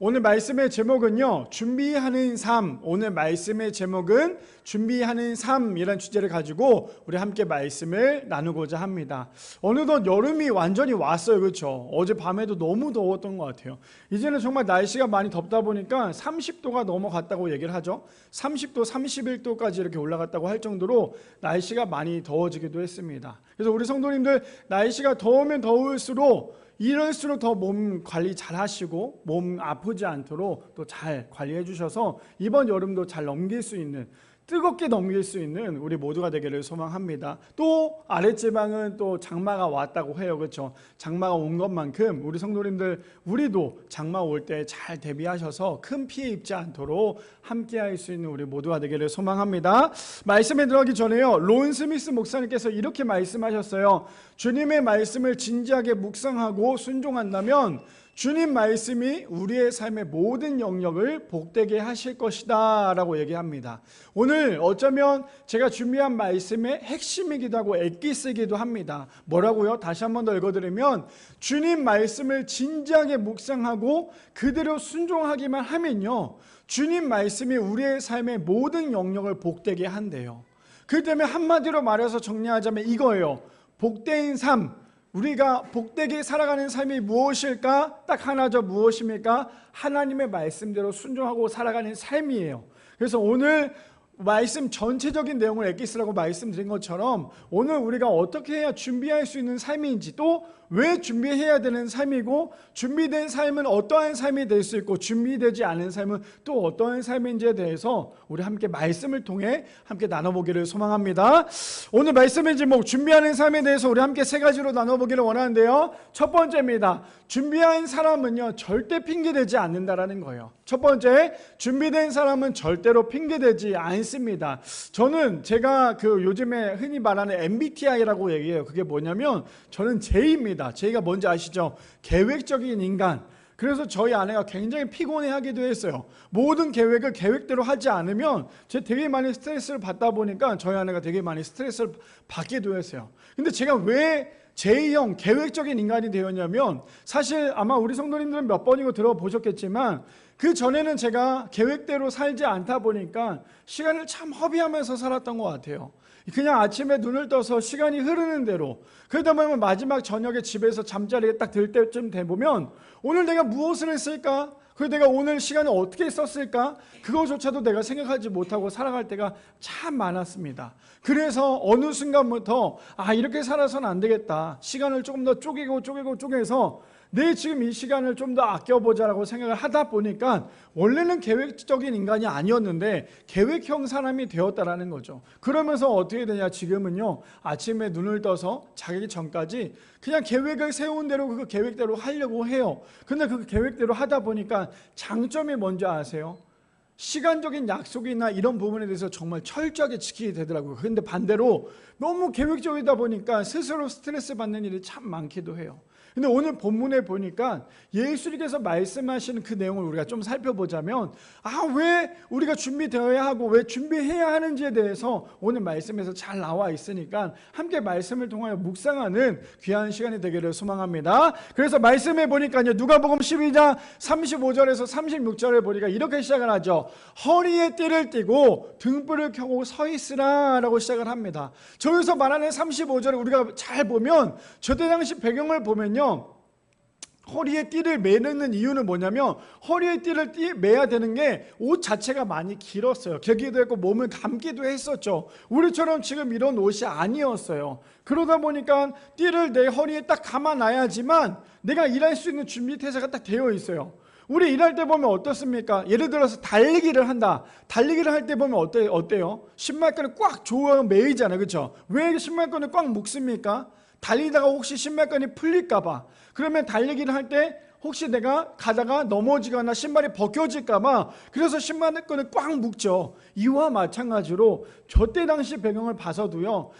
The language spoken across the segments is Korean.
오늘 말씀의 제목은요, 준비하는 삶. 오늘 말씀의 제목은 준비하는 삶이라는 주제를 가지고 우리 함께 말씀을 나누고자 합니다. 어느덧 여름이 완전히 왔어요. 그렇죠? 어제 밤에도 너무 더웠던 것 같아요. 이제는 정말 날씨가 많이 덥다 보니까 30도가 넘어갔다고 얘기를 하죠. 30도, 31도까지 이렇게 올라갔다고 할 정도로 날씨가 많이 더워지기도 했습니다. 그래서 우리 성도님들 날씨가 더우면 더울수록 이럴수록 더 몸 관리 잘 하시고 몸 아프지 않도록 또 잘 관리해 주셔서 이번 여름도 잘 넘길 수 있는, 뜨겁게 넘길 수 있는 우리 모두가 되기를 소망합니다. 또 아랫지방은 또 장마가 왔다고 해요. 그렇죠? 장마가 온 것만큼 우리 성도님들, 우리도 장마 올 때 잘 대비하셔서 큰 피해 입지 않도록 함께 할 수 있는 우리 모두가 되기를 소망합니다. 말씀에 들어가기 전에요, 론 스미스 목사님께서 이렇게 말씀하셨어요. 주님의 말씀을 진지하게 묵상하고 순종한다면 주님 말씀이 우리의 삶의 모든 영역을 복되게 하실 것이다 라고 얘기합니다. 오늘 어쩌면 제가 준비한 말씀의 핵심이기도 하고 엑기스이기도 합니다. 뭐라고요? 다시 한 번 더 읽어드리면, 주님 말씀을 진지하게 묵상하고 그대로 순종하기만 하면요, 주님 말씀이 우리의 삶의 모든 영역을 복되게 한대요. 그렇기 때문에 한마디로 말해서 정리하자면 이거예요. 복된 삶, 우리가 복되게 살아가는 삶이 무엇일까? 딱 하나죠. 무엇입니까? 하나님의 말씀대로 순종하고 살아가는 삶이에요. 그래서 오늘 말씀 전체적인 내용을 엑기스라고 말씀드린 것처럼 오늘 우리가 어떻게 해야 준비할 수 있는 삶인지, 또 왜 준비해야 되는 삶이고, 준비된 삶은 어떠한 삶이 될 수 있고, 준비되지 않은 삶은 또 어떠한 삶인지에 대해서 우리 함께 말씀을 통해 함께 나눠보기를 소망합니다. 오늘 말씀의 제목 준비하는 삶에 대해서 우리 함께 세 가지로 나눠보기를 원하는데요, 첫 번째입니다. 준비한 사람은요 절대 핑계대지 않는다라는 거예요. 첫 번째, 준비된 사람은 절대로 핑계대지 않습니다. 저는 제가 요즘에 흔히 말하는 MBTI라고 얘기해요. 그게 뭐냐면 저는 J입니다. J가 뭔지 아시죠? 계획적인 인간. 그래서 저희 아내가 굉장히 피곤해하기도 했어요. 모든 계획을 계획대로 하지 않으면 제가 되게 많이 스트레스를 받다 보니까 저희 아내가 되게 많이 스트레스를 받기도 했어요. 근데 제가 왜 J형 계획적인 인간이 되었냐면, 사실 아마 우리 성도님들은 몇 번이고 들어보셨겠지만 그 전에는 제가 계획대로 살지 않다 보니까 시간을 참 허비하면서 살았던 것 같아요. 그냥 아침에 눈을 떠서 시간이 흐르는 대로, 그러다 보면 마지막 저녁에 집에서 잠자리에 딱 들 때쯤 되보면 오늘 내가 무엇을 했을까? 그리고 내가 오늘 시간을 어떻게 썼을까? 그것조차도 내가 생각하지 못하고 살아갈 때가 참 많았습니다. 그래서 어느 순간부터 이렇게 살아서는 안 되겠다. 시간을 조금 더 쪼개서 내 지금 이 시간을 좀 더 아껴보자라고 생각을 하다 보니까 원래는 계획적인 인간이 아니었는데 계획형 사람이 되었다라는 거죠. 그러면서 어떻게 되냐, 지금은요 아침에 눈을 떠서 자기 전까지 그냥 계획을 세운 대로 그 계획대로 하려고 해요. 근데 그 계획대로 하다 보니까 장점이 뭔지 아세요? 시간적인 약속이나 이런 부분에 대해서 정말 철저하게 지키게 되더라고요. 그런데 반대로 너무 계획적이다 보니까 스스로 스트레스 받는 일이 참 많기도 해요. 근데 오늘 본문에 보니까 예수님께서 말씀하시는 그 내용을 우리가 좀 살펴보자면, 왜 우리가 준비되어야 하고 왜 준비해야 하는지에 대해서 오늘 말씀에서 잘 나와 있으니까 함께 말씀을 통하여 묵상하는 귀한 시간이 되기를 소망합니다. 그래서 말씀에 보니까요, 누가복음 12장 35절에서 36절에 보니까 이렇게 시작을 하죠. 허리에 띠를 띠고 등불을 켜고 서 있으라 라고 시작을 합니다. 저기서 말하는 35절을 우리가 잘 보면, 저때 당시 배경을 보면요, 허리에 띠를 매는 이유는 뭐냐면, 허리에 띠를 매야 되는 게 옷 자체가 많이 길었어요. 길기도 했고 몸을 감기도 했었죠. 우리처럼 지금 이런 옷이 아니었어요. 그러다 보니까 띠를 내 허리에 딱 감아놔야지만 내가 일할 수 있는 준비 태세가 딱 되어 있어요. 우리 일할 때 보면 어떻습니까? 예를 들어서 달리기를 한다. 달리기를 할 때 보면 어때요? 신발끈을 꽉 조여 매이잖아요. 그렇죠? 왜 신발끈을 꽉 묶습니까? 달리다가 혹시 신발끈이 풀릴까봐. 그러면 달리기를 할 때 혹시 내가 가다가 넘어지거나 신발이 벗겨질까봐, 그래서 신발끈을 꽉 묶죠. 이와 마찬가지로 저때 당시 배경을 봐서도요,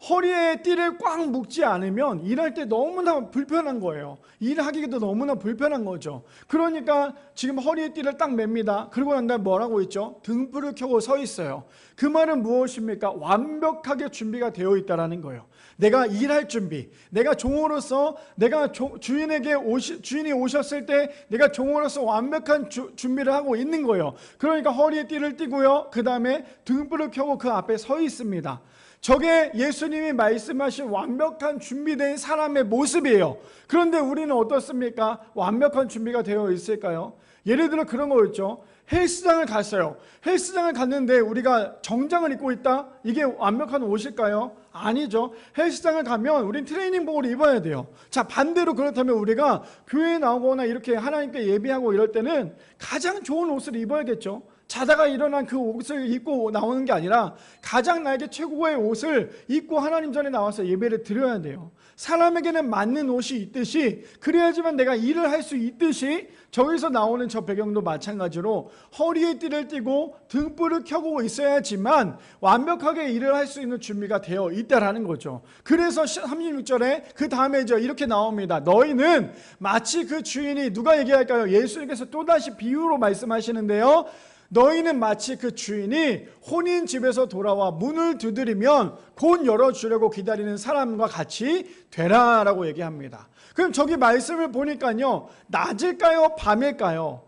허리에 띠를 꽉 묶지 않으면 일할 때 너무나 불편한 거예요. 일하기도 너무나 불편한 거죠. 그러니까 지금 허리에 띠를 딱 맵니다. 그러고 난 다음에 뭐라고 있죠? 등불을 켜고 서 있어요. 그 말은 무엇입니까? 완벽하게 준비가 되어 있다라는 거예요. 내가 일할 준비, 내가 종으로서 내가 주인이 오셨을 때 내가 종으로서 완벽한 준비를 하고 있는 거예요. 그러니까 허리에 띠를 띠고요. 그 다음에 등불을 켜고 그 앞에 서 있습니다. 저게 예수님이 말씀하신 완벽한 준비된 사람의 모습이에요. 그런데 우리는 어떻습니까? 완벽한 준비가 되어 있을까요? 예를 들어 그런 거였죠. 헬스장을 갔어요. 헬스장을 갔는데 우리가 정장을 입고 있다? 이게 완벽한 옷일까요? 아니죠. 헬스장을 가면 우린 트레이닝복을 입어야 돼요. 자, 반대로 그렇다면 우리가 교회에 나오거나 이렇게 하나님께 예배하고 이럴 때는 가장 좋은 옷을 입어야겠죠. 자다가 일어난 그 옷을 입고 나오는 게 아니라 가장 나에게 최고의 옷을 입고 하나님 전에 나와서 예배를 드려야 돼요. 사람에게는 맞는 옷이 있듯이, 그래야지만 내가 일을 할 수 있듯이, 저기서 나오는 저 배경도 마찬가지로 허리에 띠를 띠고 등불을 켜고 있어야지만 완벽하게 일을 할 수 있는 준비가 되어 있다라는 거죠. 그래서 36절에 그 다음에 이렇게 나옵니다. 너희는 마치 그 주인이, 누가 얘기할까요? 예수님께서 또다시 비유로 말씀하시는데요. 너희는 마치 그 주인이 혼인 집에서 돌아와 문을 두드리면 곧 열어주려고 기다리는 사람과 같이 되라라고 얘기합니다. 그럼 저기 말씀을 보니까요, 낮일까요? 밤일까요?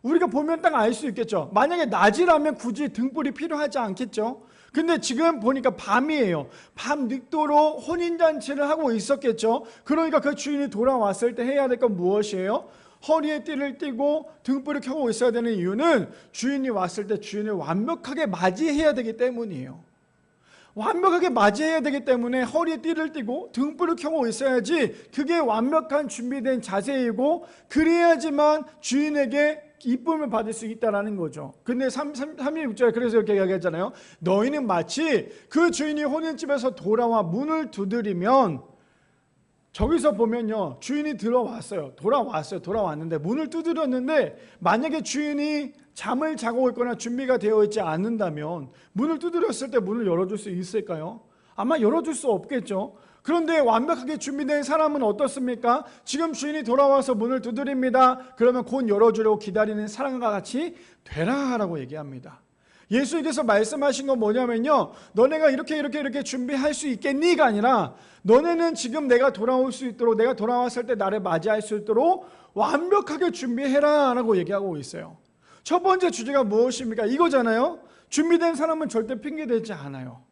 우리가 보면 딱 알 수 있겠죠. 만약에 낮이라면 굳이 등불이 필요하지 않겠죠. 근데 지금 보니까 밤이에요. 밤 늦도록 혼인잔치를 하고 있었겠죠. 그러니까 그 주인이 돌아왔을 때 해야 될 건 무엇이에요? 허리에 띠를 띠고 등불을 켜고 있어야 되는 이유는 주인이 왔을 때 주인을 완벽하게 맞이해야 되기 때문이에요. 완벽하게 맞이해야 되기 때문에 허리에 띠를 띠고 등불을 켜고 있어야지, 그게 완벽한 준비된 자세이고, 그래야지만 주인에게 이쁨을 받을 수 있다는 거죠. 근데 36절에 그래서 이렇게 이야기했잖아요. 너희는 마치 그 주인이 혼인집에서 돌아와 문을 두드리면, 저기서 보면요, 주인이 돌아왔는데 문을 두드렸는데, 만약에 주인이 잠을 자고 있거나 준비가 되어 있지 않는다면 문을 두드렸을 때 문을 열어줄 수 있을까요? 아마 열어줄 수 없겠죠. 그런데 완벽하게 준비된 사람은 어떻습니까? 지금 주인이 돌아와서 문을 두드립니다. 그러면 곧 열어주려고 기다리는 사람과 같이 되라라고 얘기합니다. 예수님께서 말씀하신 건 뭐냐면요, 너네가 이렇게 준비할 수 있겠니가 아니라, 너네는 지금 내가 돌아올 수 있도록, 내가 돌아왔을 때 나를 맞이할 수 있도록 완벽하게 준비해라 라고 얘기하고 있어요. 첫 번째 주제가 무엇입니까? 이거잖아요. 준비된 사람은 절대 핑계대지 않아요.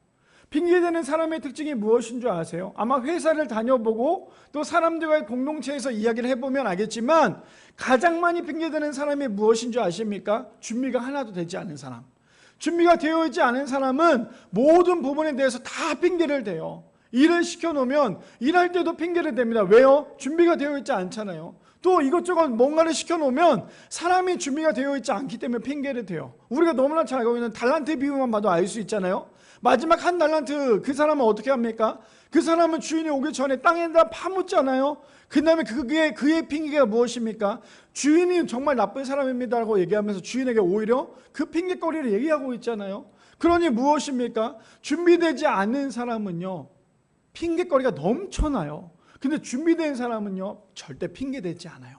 핑계대는 사람의 특징이 무엇인 줄 아세요? 아마 회사를 다녀보고 또 사람들과의 공동체에서 이야기를 해보면 알겠지만, 가장 많이 핑계대는 사람이 무엇인 줄 아십니까? 준비가 하나도 되지 않은 사람. 준비가 되어 있지 않은 사람은 모든 부분에 대해서 다 핑계를 대요. 일을 시켜놓으면 일할 때도 핑계를 댑니다. 왜요? 준비가 되어 있지 않잖아요. 또 이것저것 뭔가를 시켜놓으면 사람이 준비가 되어 있지 않기 때문에 핑계를 대요. 우리가 너무나 잘 알고 있는 달란트 비유만 봐도 알 수 있잖아요. 마지막 한 달란트, 그 사람은 어떻게 합니까? 그 사람은 주인이 오기 전에 땅에다 파묻잖아요. 그 다음에 그의 핑계가 무엇입니까? 주인이 정말 나쁜 사람입니다라고 얘기하면서 주인에게 오히려 그 핑계거리를 얘기하고 있잖아요. 그러니 무엇입니까? 준비되지 않은 사람은요, 핑계거리가 넘쳐나요. 근데 준비된 사람은요, 절대 핑계대지 않아요.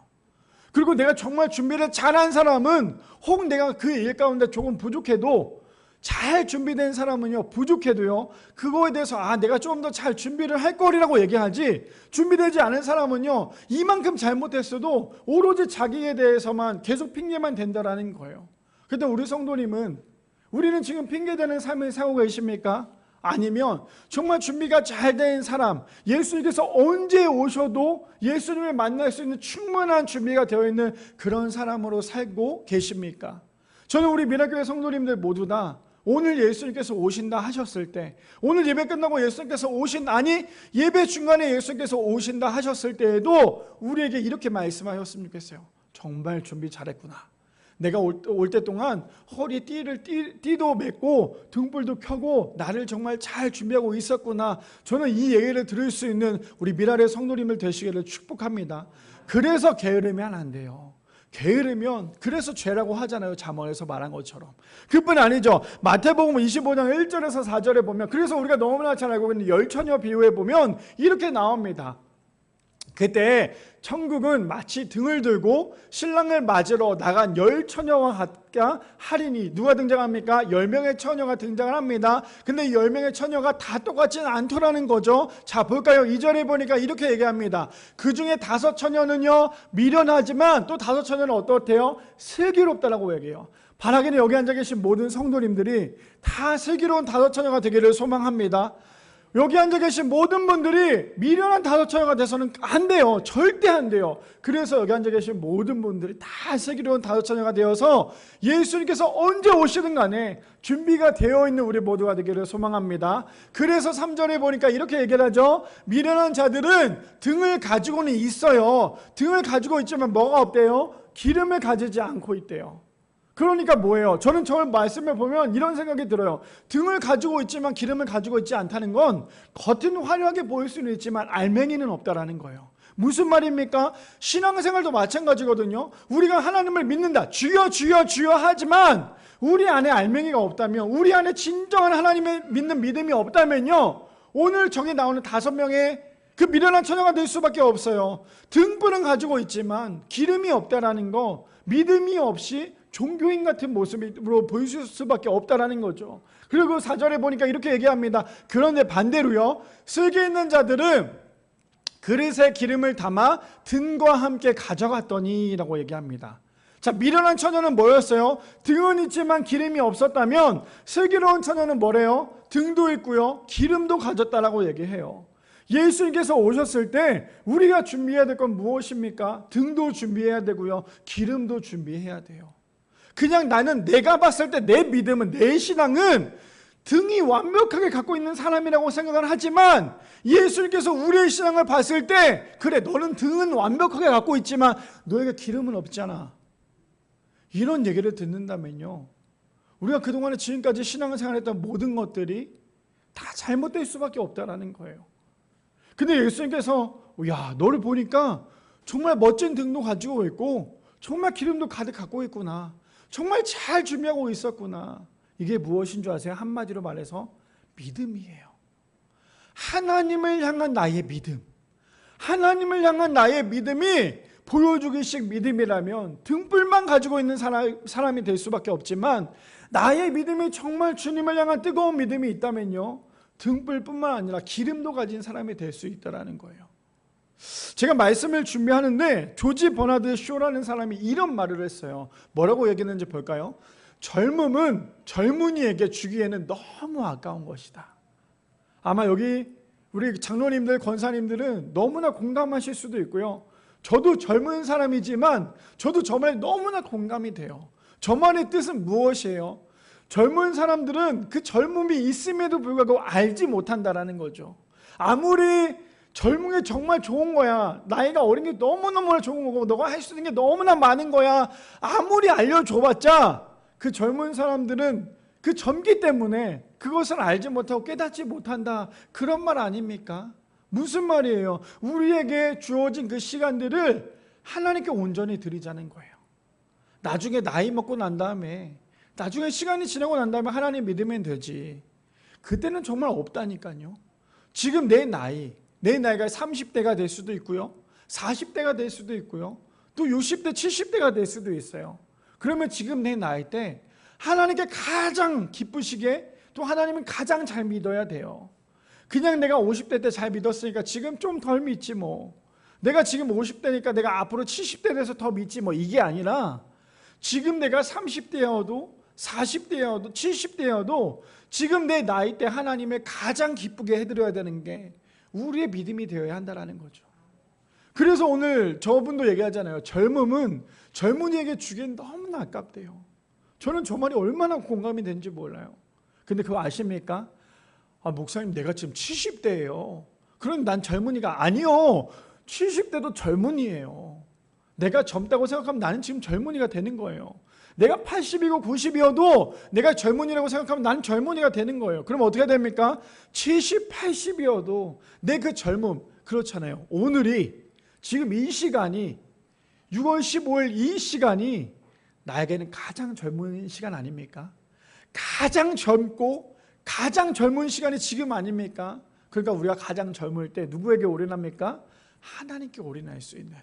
그리고 내가 정말 준비를 잘한 사람은, 혹 내가 그 일 가운데 조금 부족해도, 잘 준비된 사람은요, 부족해도요, 그거에 대해서 내가 좀 더 잘 준비를 할 거리라고 얘기하지, 준비되지 않은 사람은요, 이만큼 잘못했어도 오로지 자기에 대해서만 계속 핑계만 댄다라는 거예요. 그런데 우리 성도님은, 우리는 지금 핑계대는 삶을 살고 계십니까? 아니면 정말 준비가 잘 된 사람, 예수님께서 언제 오셔도 예수님을 만날 수 있는 충분한 준비가 되어 있는 그런 사람으로 살고 계십니까? 저는 우리 미라교회 성도님들 모두 다 오늘 예수님께서 오신다 하셨을 때, 오늘 예배 끝나고 예수님께서 예배 중간에 예수님께서 오신다 하셨을 때에도 우리에게 이렇게 말씀하셨으면 좋겠어요. 정말 준비 잘했구나. 내가 올 때 동안 허리에 띠도 맺고 등불도 켜고 나를 정말 잘 준비하고 있었구나. 저는 이 얘기를 들을 수 있는 우리 미라의 성도님들 되시기를 축복합니다. 그래서 게으르면 안 돼요. 게으르면 그래서 죄라고 하잖아요. 잠언에서 말한 것처럼. 그뿐 아니죠. 마태복음 25장 1절에서 4절에 보면, 그래서 우리가 너무나 잘 알고 있는 열처녀 비유에 보면 이렇게 나옵니다. 그때 천국은 마치 등을 들고 신랑을 맞으러 나간 10처녀와 같까 하리니, 누가 등장합니까? 10명의 처녀가 등장을 합니다. 근데 10명의 처녀가 다 똑같지는 않더라는 거죠. 자, 볼까요? 2절에 보니까 이렇게 얘기합니다. 그 중에 5처녀는요 미련하지만 또 5처녀는 어떻대요? 슬기롭다라고 얘기해요. 바라기는 여기 앉아 계신 모든 성도님들이 다 슬기로운 5처녀가 되기를 소망합니다. 여기 앉아 계신 모든 분들이 미련한 5처녀가 돼서는 안 돼요. 절대 안 돼요. 그래서 여기 앉아 계신 모든 분들이 다 슬기로운 5처녀가 되어서 예수님께서 언제 오시든 간에 준비가 되어 있는 우리 모두가 되기를 소망합니다. 그래서 3절에 보니까 이렇게 얘기를 하죠. 미련한 자들은 등을 가지고는 있어요. 등을 가지고 있지만 뭐가 없대요? 기름을 가지지 않고 있대요. 그러니까 뭐예요? 저는 저 말씀을 보면 이런 생각이 들어요. 등을 가지고 있지만 기름을 가지고 있지 않다는 건 겉은 화려하게 보일 수는 있지만 알맹이는 없다라는 거예요. 무슨 말입니까? 신앙생활도 마찬가지거든요. 우리가 하나님을 믿는다, 주여 주여 주여 하지만 우리 안에 알맹이가 없다면, 우리 안에 진정한 하나님을 믿는 믿음이 없다면요, 오늘 정에 나오는 5명의 그 미련한 처녀가 될 수밖에 없어요. 등불은 가지고 있지만 기름이 없다라는 거, 믿음이 없이 종교인 같은 모습으로 보일 수밖에 없다라는 거죠. 그리고 4절에 보니까 이렇게 얘기합니다. 그런데 반대로요, 슬기 있는 자들은 그릇에 기름을 담아 등과 함께 가져갔더니 라고 얘기합니다. 자, 미련한 처녀는 뭐였어요? 등은 있지만 기름이 없었다면, 슬기로운 처녀는 뭐래요? 등도 있고요, 기름도 가졌다라고 얘기해요. 예수님께서 오셨을 때 우리가 준비해야 될 건 무엇입니까? 등도 준비해야 되고요, 기름도 준비해야 돼요. 그냥 나는, 내가 봤을 때 내 믿음은, 내 신앙은 등이 완벽하게 갖고 있는 사람이라고 생각을 하지만, 예수님께서 우리의 신앙을 봤을 때, 그래 너는 등은 완벽하게 갖고 있지만 너에게 기름은 없잖아, 이런 얘기를 듣는다면요, 우리가 그동안에 지금까지 신앙생활을 했던 모든 것들이 다 잘못될 수밖에 없다라는 거예요. 근데 예수님께서, 야, 너를 보니까 정말 멋진 등도 가지고 있고 정말 기름도 가득 갖고 있구나, 정말 잘 준비하고 있었구나. 이게 무엇인 줄 아세요? 한마디로 말해서 믿음이에요. 하나님을 향한 나의 믿음, 하나님을 향한 나의 믿음이 보여주기식 믿음이라면 등불만 가지고 있는 사람이 될 수밖에 없지만, 나의 믿음이 정말 주님을 향한 뜨거운 믿음이 있다면요, 등불뿐만 아니라 기름도 가진 사람이 될 수 있다는 거예요. 제가 말씀을 준비하는데 조지 버나드 쇼라는 사람이 이런 말을 했어요. 뭐라고 얘기했는지 볼까요? 젊음은 젊은이에게 주기에는 너무 아까운 것이다. 아마 여기 우리 장로님들, 권사님들은 너무나 공감하실 수도 있고요, 저도 젊은 사람이지만 저도 저 말에 너무나 공감이 돼요. 저 말의 뜻은 무엇이에요? 젊은 사람들은 그 젊음이 있음에도 불구하고 알지 못한다라는 거죠. 아무리 젊은 게 정말 좋은 거야, 나이가 어린 게 너무너무 좋은 거고 너가 할 수 있는 게 너무나 많은 거야, 아무리 알려줘봤자 그 젊은 사람들은 그 젊기 때문에 그것을 알지 못하고 깨닫지 못한다, 그런 말 아닙니까? 무슨 말이에요? 우리에게 주어진 그 시간들을 하나님께 온전히 드리자는 거예요. 나중에 나이 먹고 난 다음에, 나중에 시간이 지나고 난 다음에 하나님 믿으면 되지, 그때는 정말 없다니까요. 지금 내 나이가 30대가 될 수도 있고요, 40대가 될 수도 있고요, 또 60대, 70대가 될 수도 있어요. 그러면 지금 내 나이 때 하나님께 가장 기쁘시게, 또 하나님은 가장 잘 믿어야 돼요. 그냥 내가 50대 때 잘 믿었으니까 지금 좀 덜 믿지 뭐, 내가 지금 50대니까 내가 앞으로 70대 돼서 더 믿지 뭐, 이게 아니라 지금 내가 30대여도 40대여도 70대여도 지금 내 나이 때 하나님을 가장 기쁘게 해드려야 되는 게 우리의 믿음이 되어야 한다는 거죠. 그래서 오늘 저분도 얘기하잖아요. 젊음은 젊은이에게 주기엔 너무나 아깝대요. 저는 저 말이 얼마나 공감이 되는지 몰라요. 근데 그거 아십니까? 아, 목사님 내가 지금 70대예요. 그럼 난 젊은이가 아니요, 70대도 젊은이에요. 내가 젊다고 생각하면 나는 지금 젊은이가 되는 거예요. 내가 80이고 90이어도 내가 젊은이라고 생각하면 나는 젊은이가 되는 거예요. 그럼 어떻게 됩니까? 70, 80이어도 내 그 젊음, 그렇잖아요. 오늘이, 지금 이 시간이 6월 15일 이 시간이 나에게는 가장 젊은 시간 아닙니까? 가장 젊고 가장 젊은 시간이 지금 아닙니까? 그러니까 우리가 가장 젊을 때 누구에게 올인합니까? 하나님께 올인할 수 있는,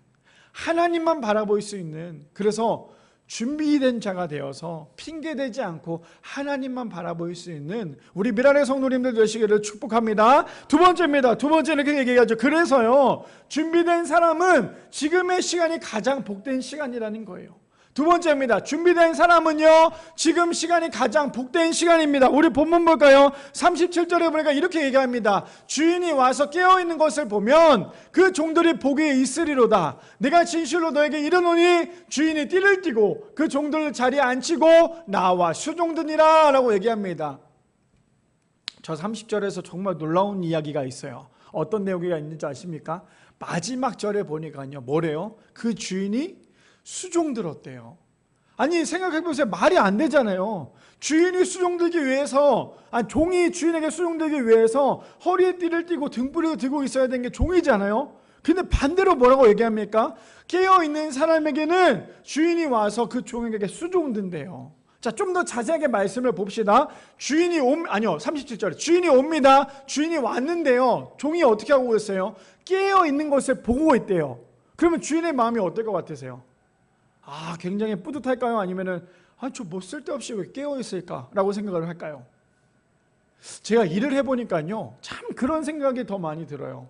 하나님만 바라볼 수 있는, 그래서 준비된 자가 되어서 핑계대지 않고 하나님만 바라볼 수 있는 우리 미랄의 성도님들 되시기를 축복합니다. 두 번째입니다. 두 번째는 이렇게 얘기하죠. 그래서요, 준비된 사람은 지금의 시간이 가장 복된 시간이라는 거예요. 두 번째입니다. 준비된 사람은요, 지금 시간이 가장 복된 시간입니다. 우리 본문 볼까요? 37절에 보니까 이렇게 얘기합니다. 주인이 와서 깨어있는 것을 보면 그 종들이 복이 있으리로다. 내가 진실로 너에게 이르노니 주인이 띠를 띠고 그 종들을 자리에 앉히고 나와 수종드니라 라고 얘기합니다. 저 30절에서 정말 놀라운 이야기가 있어요. 어떤 내용이 있는지 아십니까? 마지막 절에 보니까요, 뭐래요? 그 주인이 수종들었대요. 아니, 생각해보세요. 말이 안 되잖아요. 주인이 수종들기 위해서, 종이 주인에게 수종들기 위해서 허리에 띠를 띠고 등불을 들고 있어야 되는 게 종이잖아요. 근데 반대로 뭐라고 얘기합니까? 깨어있는 사람에게는 주인이 와서 그 종에게 수종든대요. 자, 좀 더 자세하게 말씀을 봅시다. 37절에 주인이 옵니다. 주인이 왔는데요, 종이 어떻게 하고 있어요? 깨어있는 것을 보고 있대요. 그러면 주인의 마음이 어떨 것 같으세요? 굉장히 뿌듯할까요? 아니면은 저 뭐 쓸데없이 왜 깨어있을까? 라고 생각을 할까요? 제가 일을 해보니까요, 참 그런 생각이 더 많이 들어요.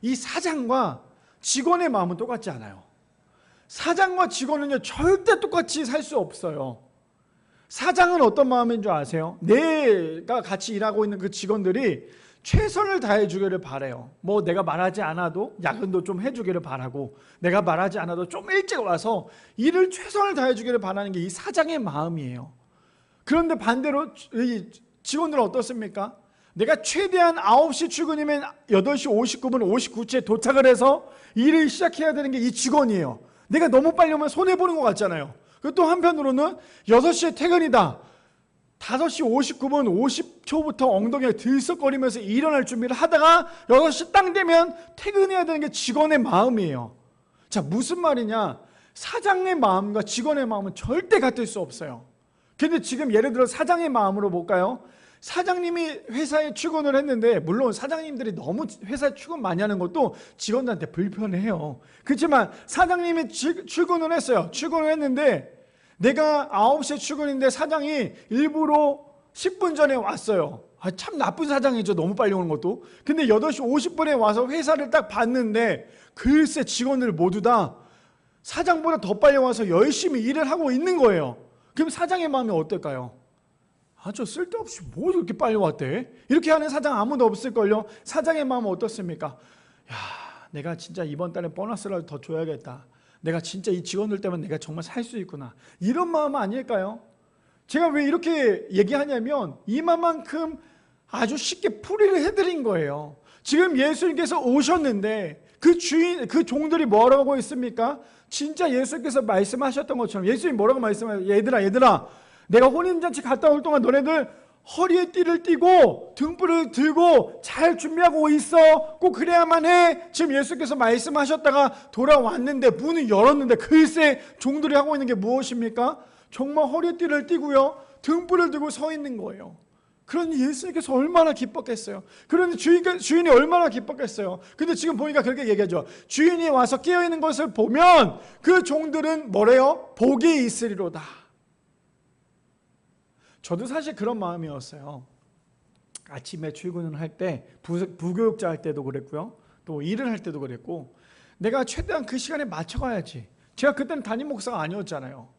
이 사장과 직원의 마음은 똑같지 않아요. 사장과 직원은요, 절대 똑같이 살 수 없어요. 사장은 어떤 마음인 줄 아세요? 내가 같이 일하고 있는 그 직원들이 최선을 다해 주기를 바라요. 뭐 내가 말하지 않아도 야근도 좀 해주기를 바라고, 내가 말하지 않아도 좀 일찍 와서 일을 최선을 다해 주기를 바라는 게 이 사장의 마음이에요. 그런데 반대로 이 직원들은 어떻습니까? 내가 최대한 9시 출근이면 8시 59분 59초에 도착을 해서 일을 시작해야 되는 게 이 직원이에요. 내가 너무 빨리 오면 손해보는 것 같잖아요. 그리고 또 한편으로는 6시에 퇴근이다, 5시 59분 50초부터 엉덩이가 들썩거리면서 일어날 준비를 하다가 6시 딱 되면 퇴근해야 되는 게 직원의 마음이에요. 자, 무슨 말이냐? 사장의 마음과 직원의 마음은 절대 같을 수 없어요. 근데 지금 예를 들어 사장의 마음으로 볼까요? 사장님이 회사에 출근을 했는데, 물론 사장님들이 너무 회사에 출근 많이 하는 것도 직원들한테 불편해요. 그렇지만 사장님이 출근을 했어요. 출근을 했는데 내가 9시에 출근인데 사장이 일부러 10분 전에 왔어요. 참 나쁜 사장이죠, 너무 빨리 오는 것도. 근데 8시 50분에 와서 회사를 딱 봤는데 글쎄 직원들 모두 다 사장보다 더 빨리 와서 열심히 일을 하고 있는 거예요. 그럼 사장의 마음이 어떨까요? 저 쓸데없이 뭐 이렇게 빨리 왔대? 이렇게 하는 사장 아무도 없을걸요? 사장의 마음은 어떻습니까? 내가 진짜 이번 달에 보너스라도 더 줘야겠다. 내가 진짜 이 직원들 때문에 내가 정말 살 수 있구나. 이런 마음 아닐까요? 제가 왜 이렇게 얘기하냐면 이만큼 아주 쉽게 풀이를 해드린 거예요. 지금 예수님께서 오셨는데 그 종들이 뭐라고 했습니까? 진짜 예수님께서 말씀하셨던 것처럼 예수님이 뭐라고 말씀하세요? 얘들아 내가 혼인잔치 갔다 올 동안 너네들 허리에 띠를 띠고 등불을 들고 잘 준비하고 있어. 꼭 그래야만 해. 지금 예수께서 말씀하셨다가 돌아왔는데 문을 열었는데 글쎄 종들이 하고 있는 게 무엇입니까? 정말 허리에 띠를 띠고요, 등불을 들고 서 있는 거예요. 그러니 예수님께서 얼마나 기뻤겠어요. 그러니 주인이 얼마나 기뻤겠어요. 근데 지금 보니까 그렇게 얘기하죠. 주인이 와서 깨어있는 것을 보면 그 종들은 뭐래요? 복이 있으리로다. 저도 사실 그런 마음이었어요. 아침에 출근을 할 때, 부교육자 할 때도 그랬고요, 또 일을 할 때도 그랬고, 내가 최대한 그 시간에 맞춰가야지. 제가 그때는 담임 목사가 아니었잖아요.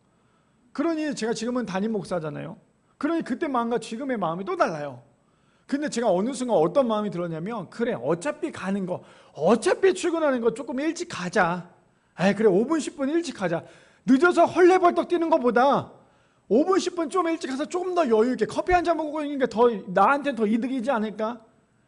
그러니 제가 지금은 담임 목사잖아요. 그러니 그때 마음과 지금의 마음이 또 달라요. 근데 제가 어느 순간 어떤 마음이 들었냐면, 그래 어차피 가는 거, 어차피 출근하는 거 조금 일찍 가자. 그래 5분 10분 일찍 가자. 늦어서 헐레벌떡 뛰는 것보다 5분 10분 좀 일찍 가서 조금 더 여유 있게 커피 한 잔 먹고 있는 게 더 나한테는 더 이득이지 않을까?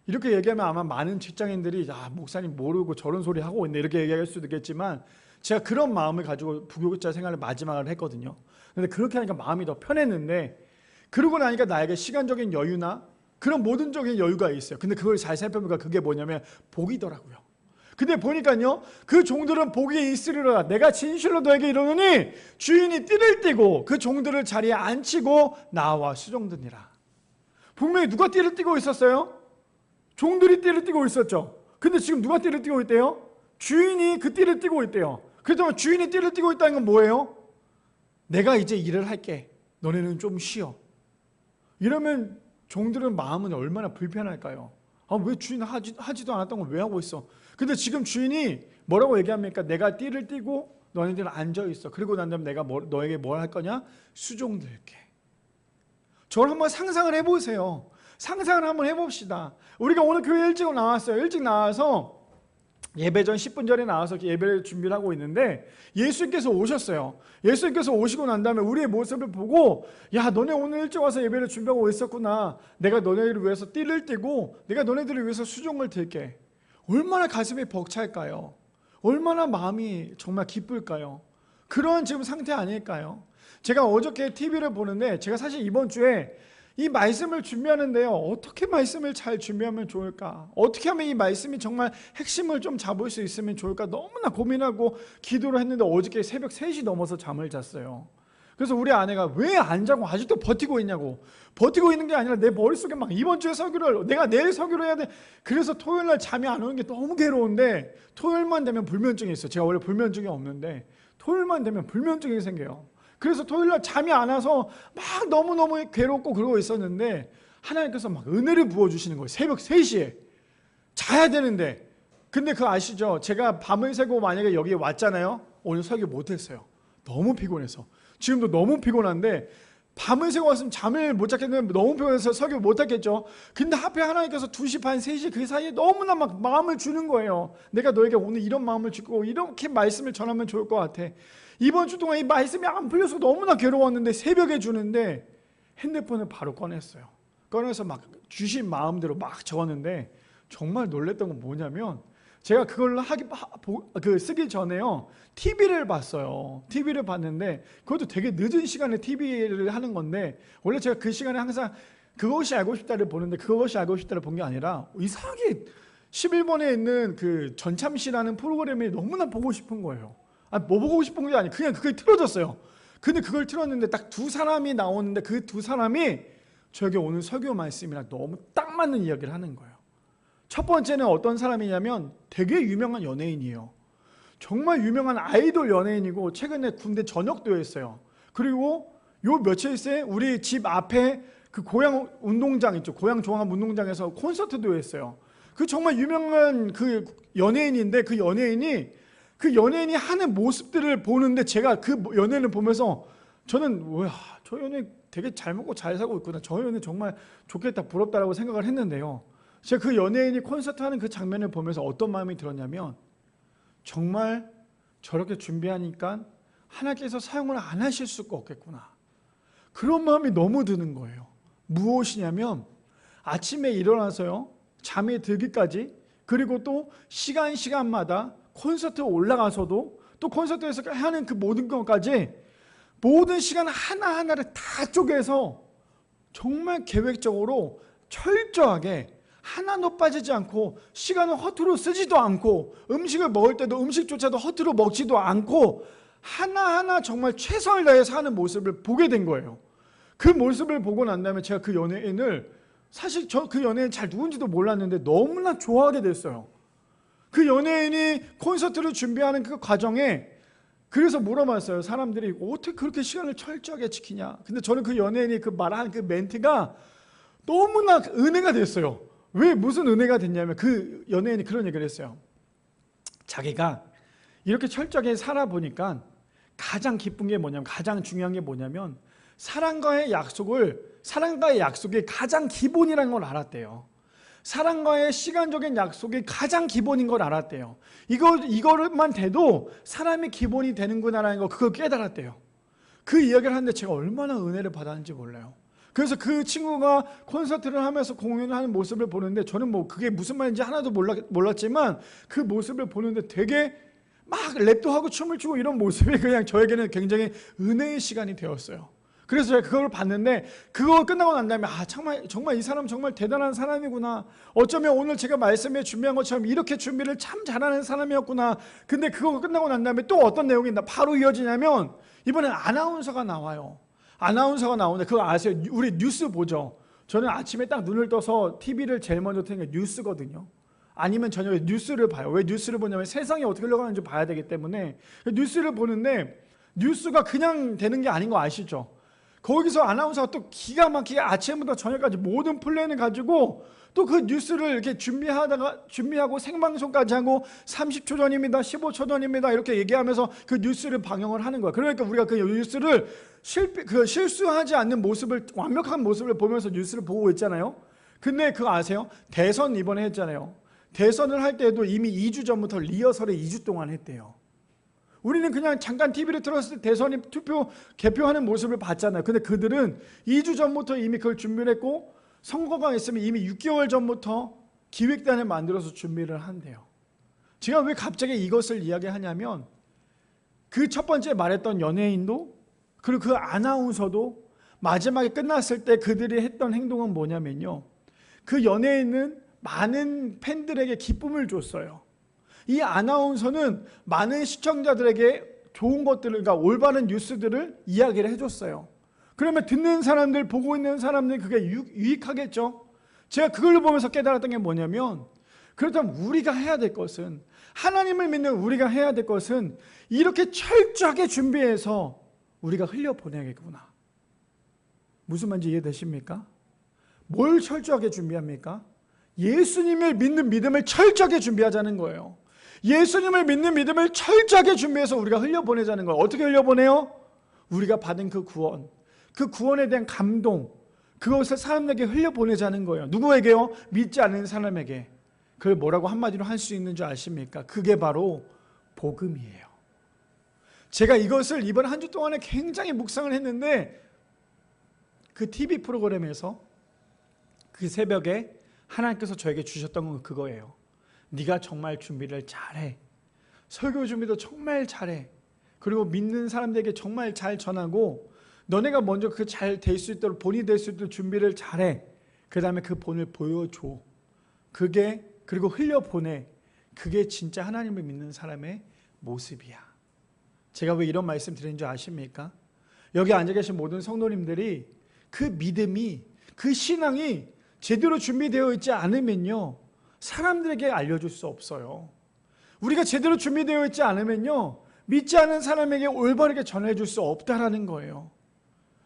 이렇게 얘기하면 아마 많은 직장인들이 목사님 모르고 저런 소리 하고 있네 이렇게 얘기할 수도 있겠지만, 제가 그런 마음을 가지고 부교육자 생활을 마지막을 했거든요. 근데 그렇게 하니까 마음이 더 편했는데, 그러고 나니까 나에게 시간적인 여유나 그런 모든적인 여유가 있어요. 근데 그걸 잘 살펴보니까 그게 뭐냐면 복이더라고요. 근데 보니까요, 그 종들은 복이 있으리라. 내가 진실로 너에게 이르노니 주인이 띠를 띠고 그 종들을 자리에 앉히고 나와 수종드니라. 분명히 누가 띠를 띠고 있었어요? 종들이 띠를 띠고 있었죠. 근데 지금 누가 띠를 띠고 있대요? 주인이 그 띠를 띠고 있대요. 그렇다면 주인이 띠를 띠고 있다는 건 뭐예요? 내가 이제 일을 할게. 너네는 좀 쉬어. 이러면 종들은 마음은 얼마나 불편할까요? 왜 주인 하지도 않았던 걸 왜 하고 있어? 근데 지금 주인이 뭐라고 얘기합니까? 내가 띠를 띠고 너네들은 앉아있어. 그리고 난 다음에 내가 너에게 뭘 할 거냐? 수종들게. 저를 한번 상상을 해보세요. 상상을 한번 해봅시다. 우리가 오늘 교회 일찍 나왔어요. 일찍 나와서 예배 전 10분 전에 나와서 예배를 준비를 하고 있는데 예수님께서 오셨어요. 예수님께서 오시고 난 다음에 우리의 모습을 보고, 야, 너네 오늘 일찍 와서 예배를 준비하고 있었구나. 내가 너네들을 위해서 띠를 띠고 내가 너네들을 위해서 수종을 들게. 얼마나 가슴이 벅찰까요? 얼마나 마음이 정말 기쁠까요? 그런 지금 상태 아닐까요? 제가 어저께 TV를 보는데, 제가 사실 이번 주에 이 말씀을 준비하는데요, 어떻게 말씀을 잘 준비하면 좋을까? 어떻게 하면 이 말씀이 정말 핵심을 좀 잡을 수 있으면 좋을까? 너무나 고민하고 기도를 했는데 어저께 새벽 3시 넘어서 잠을 잤어요. 그래서 우리 아내가 왜 안 자고 아직도 버티고 있냐고. 버티고 있는 게 아니라 내 머릿속에 막 이번 주에 설교를, 내가 내일 설교를 해야 돼. 그래서 토요일 날 잠이 안 오는 게 너무 괴로운데, 토요일만 되면 불면증이 있어요. 제가 원래 불면증이 없는데 토요일만 되면 불면증이 생겨요. 그래서 토요일날 잠이 안 와서 막 너무너무 괴롭고 그러고 있었는데, 하나님께서 막 은혜를 부어주시는 거예요. 새벽 3시에 자야 되는데. 근데 그거 아시죠? 제가 밤을 새고 만약에 여기에 왔잖아요. 오늘 설교 못했어요. 너무 피곤해서. 지금도 너무 피곤한데 밤을 새고 왔으면 잠을 못 잤겠는데 너무 피곤해서 설교 못했겠죠. 근데 하필 하나님께서 2시 반 3시 그 사이에 너무나 막 마음을 주는 거예요. 내가 너에게 오늘 이런 마음을 주고 이렇게 말씀을 전하면 좋을 것 같아. 이번 주 동안 이 말씀이 안 풀려서 너무나 괴로웠는데 새벽에 주는데 핸드폰을 바로 꺼냈어요. 꺼내서 막 주신 마음대로 막 적었는데, 정말 놀랬던 건 뭐냐면, 제가 그걸 쓰기 전에요, TV를 봤어요. TV를 봤는데 그것도 되게 늦은 시간에 TV를 하는 건데, 원래 제가 그 시간에 항상 그것이 알고 싶다를 보는데, 그것이 알고 싶다를 본 게 아니라 이상하게 11번에 있는 그 전참시라는 프로그램이 너무나 보고 싶은 거예요. 뭐 보고 싶은 게 아니에요. 그냥 그게 틀어졌어요. 근데 그걸 틀었는데 딱 두 사람이 나오는데, 그 두 사람이 저에게 오늘 설교 말씀이랑 너무 딱 맞는 이야기를 하는 거예요. 첫 번째는 어떤 사람이냐면 되게 유명한 연예인이에요. 정말 유명한 아이돌 연예인이고 최근에 군대 전역도 했어요. 그리고 요 며칠 새 우리 집 앞에 그 고양 운동장 있죠. 고양 종합 운동장에서 콘서트도 했어요. 그 정말 유명한 그 연예인인데, 그 연예인이 하는 모습들을 보는데, 제가 그 연예인을 보면서 저는 와, 저 연예인 되게 잘 먹고 잘 살고 있구나. 저 연예인 정말 좋겠다, 부럽다라고 생각을 했는데요. 제가 그 연예인이 콘서트 하는 그 장면을 보면서 어떤 마음이 들었냐면, 정말 저렇게 준비하니까 하나님께서 사용을 안 하실 수가 없겠구나. 그런 마음이 너무 드는 거예요. 무엇이냐면, 아침에 일어나서요, 잠에 들기까지, 그리고 또 시간마다 콘서트에 올라가서도 또 콘서트에서 하는 그 모든 것까지, 모든 시간 하나하나를 다 쪼개서 정말 계획적으로 철저하게 하나도 빠지지 않고, 시간을 허투루 쓰지도 않고, 음식을 먹을 때도 음식조차도 허투루 먹지도 않고 하나하나 정말 최선을 다해서 하는 모습을 보게 된 거예요. 그 모습을 보고 난 다음에 제가 그 연예인을, 사실 저 그 연예인 잘 누군지도 몰랐는데 너무나 좋아하게 됐어요. 그 연예인이 콘서트를 준비하는 그 과정에, 그래서 물어봤어요. 사람들이 어떻게 그렇게 시간을 철저하게 지키냐. 근데 저는 그 연예인이 그 말한 그 멘트가 너무나 은혜가 됐어요. 왜, 무슨 은혜가 됐냐면, 그 연예인이 그런 얘기를 했어요. 자기가 이렇게 철저하게 살아보니까 가장 기쁜 게 뭐냐면, 가장 중요한 게 뭐냐면, 사랑과의 약속이 가장 기본이라는 걸 알았대요. 사랑과의 시간적인 약속이 가장 기본인 걸 알았대요. 이거만 돼도 사람이 기본이 되는구나라는 거, 그걸 깨달았대요. 그 이야기를 하는데 제가 얼마나 은혜를 받았는지 몰라요. 그래서 그 친구가 콘서트를 하면서 공연을 하는 모습을 보는데, 저는 뭐 그게 무슨 말인지 하나도 몰랐지만 그 모습을 보는데 되게 막 랩도 하고 춤을 추고 이런 모습이 그냥 저에게는 굉장히 은혜의 시간이 되었어요. 그래서 제가 그걸 봤는데 그거 끝나고 난 다음에 정말 이 사람 정말 대단한 사람이구나. 어쩌면 오늘 제가 말씀에 준비한 것처럼 이렇게 준비를 참 잘하는 사람이었구나. 근데 그거 끝나고 난 다음에 또 어떤 내용이 바로 이어지냐면 이번엔 아나운서가 나와요. 아나운서가 나오는데 그거 아세요? 우리 뉴스 보죠. 저는 아침에 딱 눈을 떠서 TV를 제일 먼저 트는 게 뉴스거든요. 아니면 저녁에 뉴스를 봐요. 왜 뉴스를 보냐면 세상이 어떻게 흘러가는지 봐야 되기 때문에 뉴스를 보는데 뉴스가 그냥 되는 게 아닌 거 아시죠? 거기서 아나운서가 또 기가 막히게 아침부터 저녁까지 모든 플랜을 가지고 또 그 뉴스를 이렇게 준비하고 생방송까지 하고 30초 전입니다, 15초 전입니다 이렇게 얘기하면서 그 뉴스를 방영을 하는 거야. 그러니까 우리가 그 뉴스를 실수하지 않는 모습을, 완벽한 모습을 보면서 뉴스를 보고 있잖아요. 근데 그거 아세요? 대선 이번에 했잖아요. 대선을 할 때도 이미 2주 전부터 리허설을 2주 동안 했대요. 우리는 그냥 잠깐 TV를 틀었을 때 대선이 개표하는 모습을 봤잖아요. 근데 그들은 2주 전부터 이미 그걸 준비를 했고 선거가 있으면 이미 6개월 전부터 기획단을 만들어서 준비를 한대요. 제가 왜 갑자기 이것을 이야기하냐면 그 첫 번째 말했던 연예인도 그리고 그 아나운서도 마지막에 끝났을 때 그들이 했던 행동은 뭐냐면요. 그 연예인은 많은 팬들에게 기쁨을 줬어요. 이 아나운서는 많은 시청자들에게 좋은 것들을, 그러니까 올바른 뉴스들을 이야기를 해줬어요. 그러면 듣는 사람들, 보고 있는 사람들 그게 유익하겠죠. 제가 그걸 보면서 깨달았던 게 뭐냐면 그렇다면 우리가 해야 될 것은, 하나님을 믿는 우리가 해야 될 것은 이렇게 철저하게 준비해서 우리가 흘려보내야겠구나. 무슨 말인지 이해되십니까? 뭘 철저하게 준비합니까? 예수님을 믿는 믿음을 철저하게 준비하자는 거예요. 예수님을 믿는 믿음을 철저하게 준비해서 우리가 흘려보내자는 거예요. 어떻게 흘려보내요? 우리가 받은 그 구원, 그 구원에 대한 감동, 그것을 사람에게 흘려보내자는 거예요. 누구에게요? 믿지 않는 사람에게. 그걸 뭐라고 한마디로 할 수 있는 줄 아십니까? 그게 바로 복음이에요. 제가 이것을 이번 한 주 동안에 굉장히 묵상을 했는데 그 TV 프로그램에서 그 새벽에 하나님께서 저에게 주셨던 건 그거예요. 네가 정말 준비를 잘해. 설교 준비도 정말 잘해. 그리고 믿는 사람들에게 정말 잘 전하고 너네가 먼저 그 잘 될 수 있도록, 본이 될 수 있도록 준비를 잘해. 그 다음에 그 본을 보여줘. 그게, 그리고 흘려보내. 그게 진짜 하나님을 믿는 사람의 모습이야. 제가 왜 이런 말씀 드리는 줄 아십니까? 여기 앉아 계신 모든 성도님들이 그 믿음이, 그 신앙이 제대로 준비되어 있지 않으면요, 사람들에게 알려줄 수 없어요. 우리가 제대로 준비되어 있지 않으면요, 믿지 않은 사람에게 올바르게 전해줄 수 없다라는 거예요.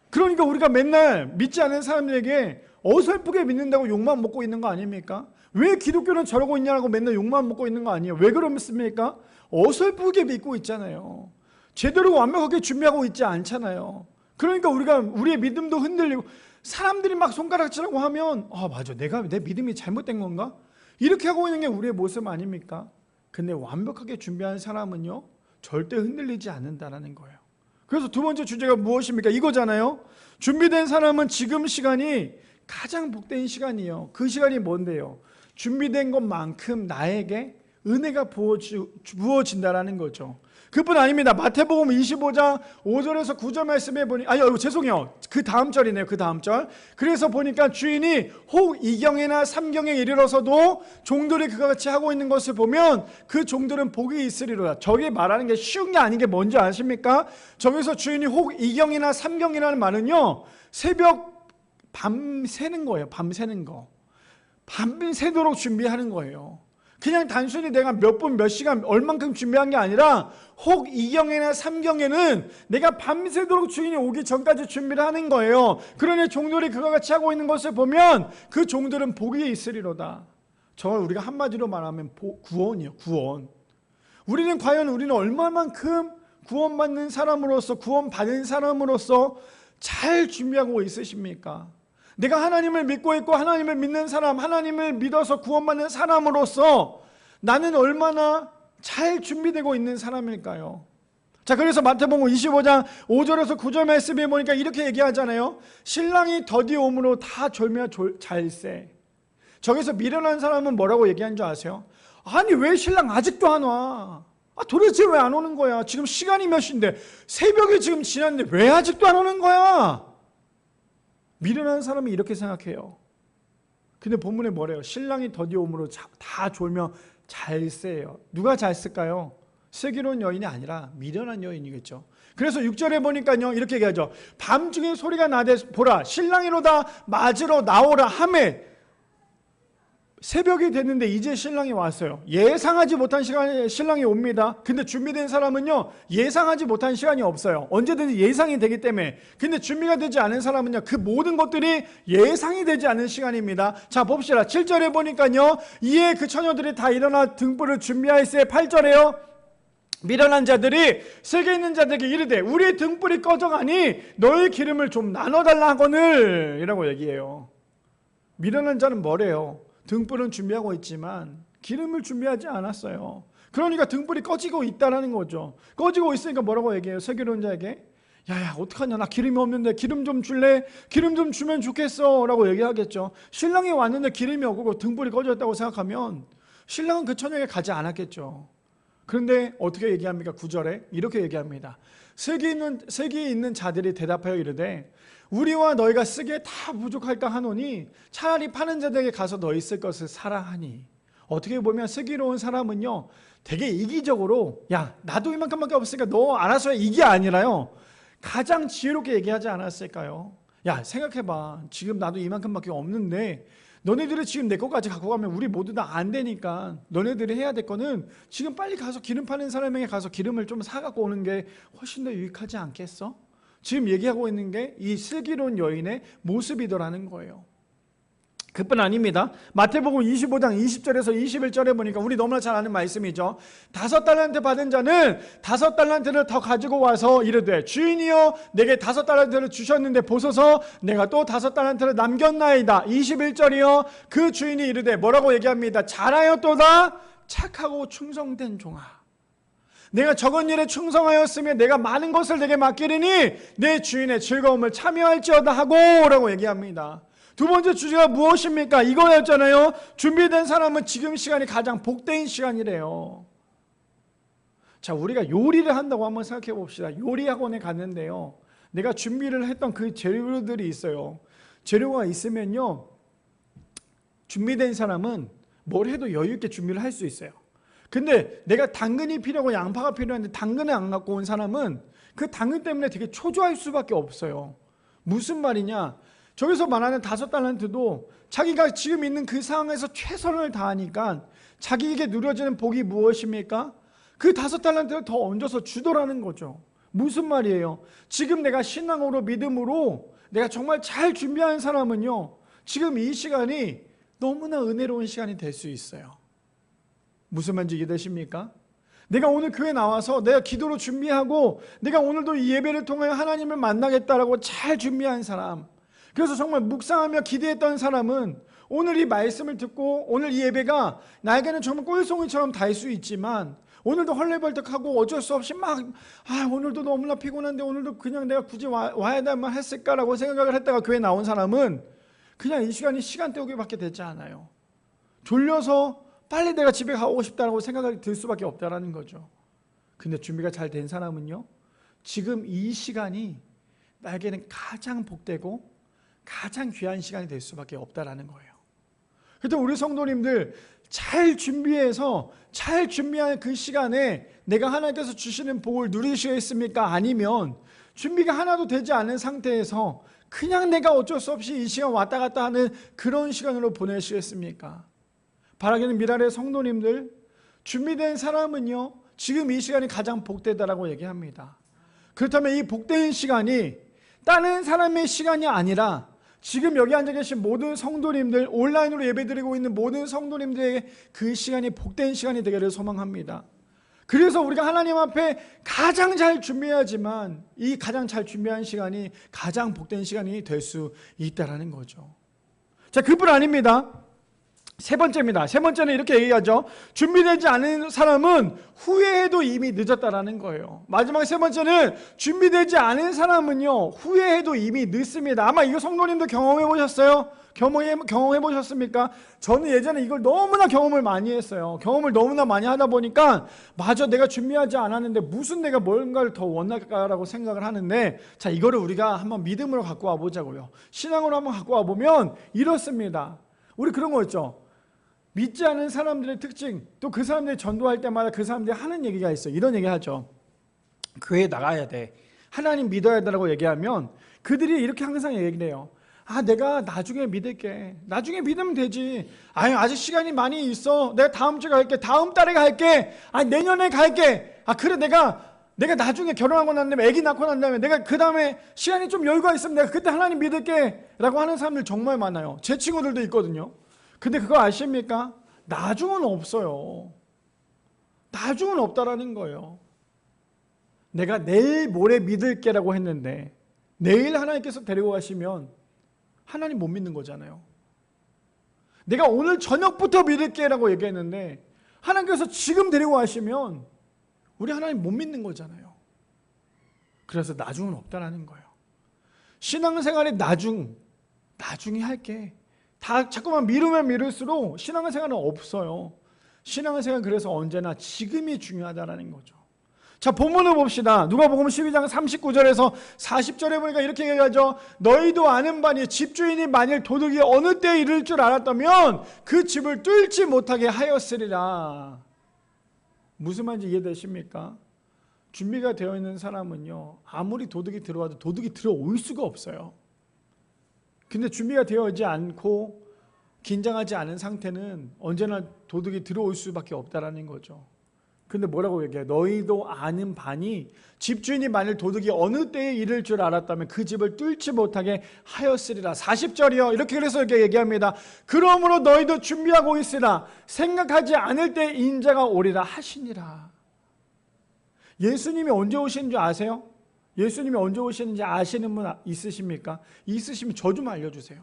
그러니까 우리가 맨날 믿지 않는 사람들에게 어설프게 믿는다고 욕만 먹고 있는 거 아닙니까? 왜 기독교는 저러고 있냐고 맨날 욕만 먹고 있는 거 아니에요? 왜 그렇습니까? 어설프게 믿고 있잖아요. 제대로 완벽하게 준비하고 있지 않잖아요. 그러니까 우리의 믿음도 흔들리고, 사람들이 막 손가락질하고 하면 맞아, 내 믿음이 잘못된 건가? 이렇게 하고 있는 게 우리의 모습 아닙니까? 근데 완벽하게 준비한 사람은요, 절대 흔들리지 않는다라는 거예요. 그래서 두 번째 주제가 무엇입니까? 이거잖아요. 준비된 사람은 지금 시간이 가장 복된 시간이에요. 그 시간이 뭔데요? 준비된 것만큼 나에게 은혜가 부어진다라는 거죠. 그뿐 아닙니다. 마태복음 25장 5절에서 9절 말씀에 보니, 죄송해요. 그 다음 절이네요. 그 다음 절. 그래서 보니까 주인이 혹 2경이나 3경에 이르러서도 종들이 그와 같이 하고 있는 것을 보면 그 종들은 복이 있으리로다. 저게 말하는 게 쉬운 게 아닌 게 뭔지 아십니까? 저기서 주인이 혹 2경이나 3경이라는 말은요, 새벽 밤새는 거예요. 밤새는 거. 밤새도록 준비하는 거예요. 그냥 단순히 내가 몇 분, 몇 시간, 얼만큼 준비한 게 아니라 혹 2경이나 3경에는 내가 밤새도록 주인이 오기 전까지 준비를 하는 거예요. 그러니 종들이 그와 같이 하고 있는 것을 보면 그 종들은 복이 있으리로다. 저걸 우리가 한마디로 말하면 구원이에요. 구원. 우리는 얼마만큼 구원받는 사람으로서, 구원받은 사람으로서 잘 준비하고 있으십니까? 내가 하나님을 믿고 있고 하나님을 믿는 사람, 하나님을 믿어서 구원받는 사람으로서 나는 얼마나 잘 준비되고 있는 사람일까요? 자, 그래서 마태복음 25장 5절에서 9절 말씀에 보니까 이렇게 얘기하잖아요. 신랑이 더디 오므로 다 졸며 잘세. 저기서 미련한 사람은 뭐라고 얘기한 줄 아세요? 아니, 왜 신랑 아직도 안 와? 도대체 왜 안 오는 거야? 지금 시간이 몇 시인데, 새벽이 지금 지났는데 왜 아직도 안 오는 거야? 미련한 사람이 이렇게 생각해요. 근데 본문에 뭐래요? 신랑이 더디옴으로 다 졸며 잘 새요. 누가 잘 쓸까요? 슬기로운 여인이 아니라 미련한 여인이겠죠. 그래서 6절에 보니까요 이렇게 얘기하죠. 밤중에 소리가 나되 보라 신랑이로다 맞으러 나오라 하매 새벽이 됐는데 이제 신랑이 왔어요. 예상하지 못한 시간에 신랑이 옵니다. 근데 준비된 사람은요 예상하지 못한 시간이 없어요. 언제든지 예상이 되기 때문에. 근데 준비가 되지 않은 사람은요 그 모든 것들이 예상이 되지 않은 시간입니다. 자 봅시다. 7절에 보니까요 이에 그 처녀들이 다 일어나 등불을 준비하였으에 8절에요 미련한 자들이 세계 있는 자들에게 이르되 우리의 등불이 꺼져가니 너의 기름을 좀 나눠달라 하거늘 이라고 얘기해요. 미련한 자는 뭐래요? 등불은 준비하고 있지만 기름을 준비하지 않았어요. 그러니까 등불이 꺼지고 있다는 거죠. 꺼지고 있으니까 뭐라고 얘기해요? 슬기로운 자에게 야야 어떡하냐 나 기름이 없는데 기름 좀 줄래? 기름 좀 주면 좋겠어 라고 얘기하겠죠. 신랑이 왔는데 기름이 없고 등불이 꺼졌다고 생각하면 신랑은 그 처녀에게 가지 않았겠죠. 그런데 어떻게 얘기합니까? 9절에 이렇게 얘기합니다. 세기에 있는 자들이 대답하여 이르되 우리와 너희가 쓰기에 다 부족할까 하노니 차라리 파는 자들에게 가서 너희 쓸 것을 사라 하니. 어떻게 보면 슬기로운 사람은요 되게 이기적으로 야 나도 이만큼밖에 없으니까 너 알아서 해 이게 아니라요 가장 지혜롭게 얘기하지 않았을까요? 야 생각해봐 지금 나도 이만큼밖에 없는데 너네들이 지금 내 것까지 갖고 가면 우리 모두 다 안 되니까 너네들이 해야 될 거는 지금 빨리 가서 기름 파는 사람에게 가서 기름을 좀 사갖고 오는 게 훨씬 더 유익하지 않겠어? 지금 얘기하고 있는 게 이 슬기로운 여인의 모습이더라는 거예요. 그뿐 아닙니다. 마태복음 25장 20절에서 21절에 보니까 우리 너무나 잘 아는 말씀이죠. 5달란트 받은 자는 5달란트를 더 가지고 와서 이르되 주인이여 내게 5달란트를 주셨는데 보소서 내가 또 5달란트를 남겼나이다. 21절이요 그 주인이 이르되 뭐라고 얘기합니다. 잘하였도다 착하고 충성된 종아 내가 적은 일에 충성하였으며 내가 많은 것을 내게 맡기리니 내 주인의 즐거움을 참여할지어다 하고 라고 얘기합니다. 두 번째 주제가 무엇입니까? 이거였잖아요. 준비된 사람은 지금 시간이 가장 복된 시간이래요. 자, 우리가 요리를 한다고 한번 생각해 봅시다. 요리 학원에 갔는데요 내가 준비를 했던 그 재료들이 있어요. 재료가 있으면요 준비된 사람은 뭘 해도 여유 있게 준비를 할 수 있어요. 근데 내가 당근이 필요하고 양파가 필요한데 당근을 안 갖고 온 사람은 그 당근 때문에 되게 초조할 수밖에 없어요. 무슨 말이냐? 저기서 말하는 5달란트도 자기가 지금 있는 그 상황에서 최선을 다하니까 자기에게 누려지는 복이 무엇입니까? 그 5달란트를 더 얹어서 주더라는 거죠. 무슨 말이에요? 지금 내가 신앙으로 믿음으로 내가 정말 잘 준비한 사람은요 지금 이 시간이 너무나 은혜로운 시간이 될 수 있어요. 무슨 말인지 이해되십니까? 내가 오늘 교회 나와서 내가 기도로 준비하고 내가 오늘도 이 예배를 통하여 하나님을 만나겠다라고 잘 준비한 사람, 그래서 정말 묵상하며 기대했던 사람은 오늘 이 말씀을 듣고 오늘 이 예배가 나에게는 정말 꿀송이처럼 달 수 있지만 오늘도 헐레벌떡하고 어쩔 수 없이 오늘도 너무나 피곤한데 오늘도 그냥 내가 굳이 와야 될만 했을까라고 생각을 했다가 교회 나온 사람은 그냥 이 시간이 시간 때우기밖에 되지 않아요. 졸려서 빨리 내가 집에 가고 싶다고 생각이 들 수밖에 없다라는 거죠. 근데 준비가 잘 된 사람은요 지금 이 시간이 나에게는 가장 복되고 가장 귀한 시간이 될 수밖에 없다라는 거예요. 그래서 우리 성도님들 잘 준비해서 잘 준비한 그 시간에 내가 하나님께서 주시는 복을 누리시겠습니까? 아니면 준비가 하나도 되지 않은 상태에서 그냥 내가 어쩔 수 없이 이 시간 왔다 갔다 하는 그런 시간으로 보내시겠습니까? 바라기는 미랄의 성도님들, 준비된 사람은요 지금 이 시간이 가장 복되다라고 얘기합니다. 그렇다면 이 복된 시간이 다른 사람의 시간이 아니라 지금 여기 앉아 계신 모든 성도님들, 온라인으로 예배드리고 있는 모든 성도님들에게 그 시간이 복된 시간이 되기를 소망합니다. 그래서 우리가 하나님 앞에 가장 잘 준비해야지만 이 가장 잘 준비한 시간이 가장 복된 시간이 될 수 있다는 거죠. 자, 그뿐 아닙니다. 세 번째입니다. 세 번째는 이렇게 얘기하죠. 준비되지 않은 사람은 후회해도 이미 늦었다라는 거예요. 마지막 세 번째는 준비되지 않은 사람은요, 후회해도 이미 늦습니다. 아마 이거 성도님도 경험해 보셨어요? 경험해 보셨습니까? 저는 예전에 이걸 너무나 경험을 많이 했어요. 경험을 너무나 많이 하다 보니까 맞아, 내가 준비하지 않았는데 무슨 내가 뭔가를 더 원할까라고 생각을 하는데, 자, 이거를 우리가 한번 믿음으로 갖고 와 보자고요. 신앙으로 한번 갖고 와 보면 이렇습니다. 우리 그런 거 있죠. 믿지 않은 사람들의 특징, 또 그 사람들이 전도할 때마다 그 사람들이 하는 얘기가 있어요. 이런 얘기 하죠. 교회에 나가야 돼, 하나님 믿어야 되라고 얘기하면 그들이 이렇게 항상 얘기를 해요. 아, 내가 나중에 믿을게. 나중에 믿으면 되지. 아유, 아직 시간이 많이 있어. 내가 다음 주에 갈게. 다음 달에 갈게. 아, 내년에 갈게. 아, 그래, 내가 나중에 결혼하고 난 다음에 아기 낳고 난 다음에 내가 그 다음에 시간이 좀 여유가 있으면 내가 그때 하나님 믿을게 라고 하는 사람들 정말 많아요. 제 친구들도 있거든요. 근데 그거 아십니까? 나중은 없어요. 나중은 없다라는 거예요. 내가 내일 모레 믿을게라고 했는데 내일 하나님께서 데리고 가시면 하나님 못 믿는 거잖아요. 내가 오늘 저녁부터 믿을게라고 얘기했는데 하나님께서 지금 데리고 가시면 우리 하나님 못 믿는 거잖아요. 그래서 나중은 없다라는 거예요. 신앙생활에 나중에 할게. 다 자꾸만 미루면 미룰수록 신앙생활은 없어요. 신앙생활은 그래서 언제나 지금이 중요하다는 거죠. 자, 본문을 봅시다. 누가복음 12장 39절에서 40절에 보니까 이렇게 얘기하죠. 너희도 아는 바니 집주인이 만일 도둑이 어느 때에 이를 줄 알았다면 그 집을 뚫지 못하게 하였으리라. 무슨 말인지 이해되십니까? 준비가 되어 있는 사람은요, 아무리 도둑이 들어와도 도둑이 들어올 수가 없어요. 근데 준비가 되어 있지 않고 긴장하지 않은 상태는 언제나 도둑이 들어올 수밖에 없다라는 거죠. 근데 뭐라고 얘기해요? 너희도 아는 바니 집주인이 만일 도둑이 어느 때에 이를 줄 알았다면 그 집을 뚫지 못하게 하였으리라. 40절이요. 이렇게 그래서 이렇게 얘기합니다. 그러므로 너희도 준비하고 있으라. 생각하지 않을 때 인자가 오리라 하시니라. 예수님이 언제 오시는 줄 아세요? 예수님이 언제 오시는지 아시는 분 있으십니까? 있으시면 저 좀 알려주세요.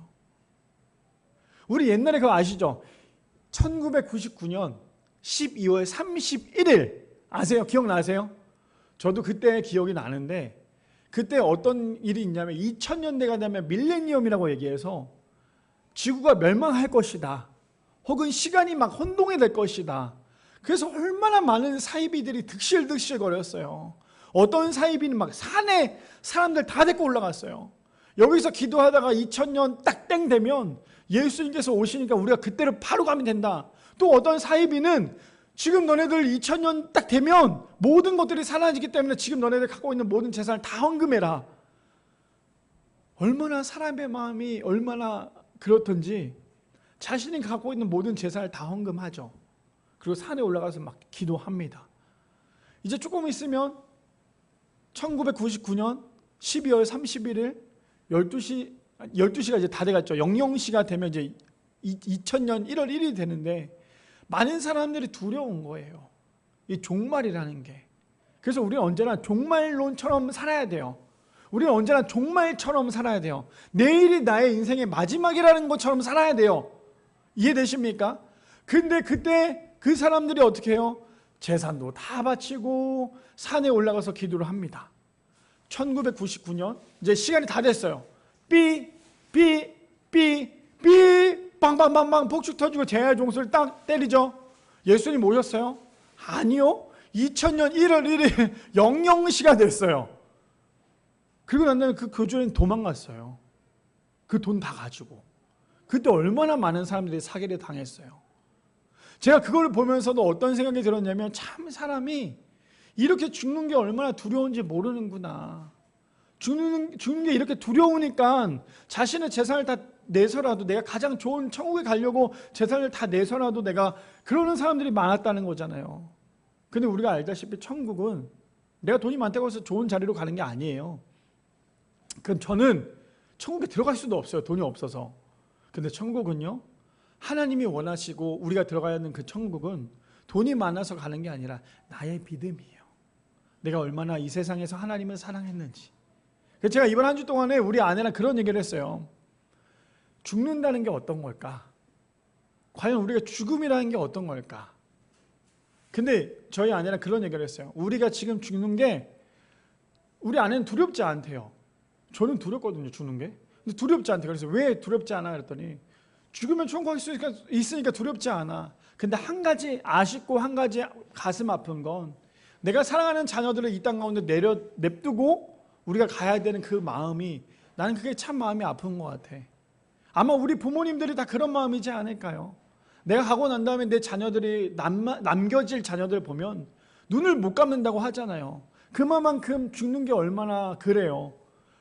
우리 옛날에 그거 아시죠? 1999년 12월 31일 아세요? 기억나세요? 저도 그때 기억이 나는데 그때 어떤 일이 있냐면 2000년대가 되면 밀레니엄이라고 얘기해서 지구가 멸망할 것이다. 혹은 시간이 막 혼동이 될 것이다. 그래서 얼마나 많은 사이비들이 득실득실 거렸어요. 어떤 사이비는 막 산에 사람들 다 데리고 올라갔어요. 여기서 기도하다가 2000년 딱 땡 되면 예수님께서 오시니까 우리가 그때를 바로 가면 된다. 또 어떤 사이비는 지금 너네들 2000년 딱 되면 모든 것들이 사라지기 때문에 지금 너네들 갖고 있는 모든 재산을 다 헌금해라. 얼마나 사람의 마음이 얼마나 그렇던지 자신이 갖고 있는 모든 재산을 다 헌금하죠. 그리고 산에 올라가서 막 기도합니다. 이제 조금 있으면 1999년 12월 31일 12시가 이제 다 돼갔죠. 00시가 되면 이제 2000년 1월 1일이 되는데 많은 사람들이 두려운 거예요. 이 종말이라는 게. 그래서 우리는 언제나 종말론처럼 살아야 돼요. 우리는 언제나 종말처럼 살아야 돼요. 내일이 나의 인생의 마지막이라는 것처럼 살아야 돼요. 이해되십니까? 근데 그때 그 사람들이 어떻게 해요? 재산도 다 바치고 산에 올라가서 기도를 합니다. 1999년 이제 시간이 다 됐어요. 삐 빵빵빵빵 폭죽 터지고 재앙의 종소리를 딱 때리죠. 예수님 오셨어요? 아니요. 2000년 1월 1일 00시가 됐어요. 그리고 난 다음에 그 교주는 도망갔어요. 그 돈 다 가지고. 그때 얼마나 많은 사람들이 사기를 당했어요. 제가 그걸 보면서도 어떤 생각이 들었냐면 참 사람이 이렇게 죽는 게 얼마나 두려운지 모르는구나. 죽는 게 이렇게 두려우니까 자신의 재산을 다 내서라도 내가 가장 좋은 천국에 가려고 재산을 다 내서라도 내가 그러는 사람들이 많았다는 거잖아요. 근데 우리가 알다시피 천국은 내가 돈이 많다고 해서 좋은 자리로 가는 게 아니에요. 그럼 저는 천국에 들어갈 수도 없어요. 돈이 없어서. 근데 천국은요, 하나님이 원하시고 우리가 들어가야 하는 그 천국은 돈이 많아서 가는 게 아니라 나의 믿음이에요. 내가 얼마나 이 세상에서 하나님을 사랑했는지. 그래서 제가 이번 한 주 동안에 우리 아내랑 그런 얘기를 했어요. 죽는다는 게 어떤 걸까? 과연 우리가 죽음이라는 게 어떤 걸까? 근데 저희 아내랑 그런 얘기를 했어요. 우리가 지금 죽는 게 우리 아내는 두렵지 않대요. 저는 두렵거든요, 죽는 게. 근데 두렵지 않대. 그래서 왜 두렵지 않아? 그랬더니 죽으면 천국 있으니까 두렵지 않아. 근데 한 가지 아쉽고 한 가지 가슴 아픈 건 내가 사랑하는 자녀들을 이 땅 가운데 냅두고 우리가 가야 되는 그 마음이, 나는 그게 참 마음이 아픈 것 같아. 아마 우리 부모님들이 다 그런 마음이지 않을까요? 내가 가고 난 다음에 내 자녀들이 남겨질 자녀들 보면 눈을 못 감는다고 하잖아요. 그만큼 죽는 게 얼마나 그래요.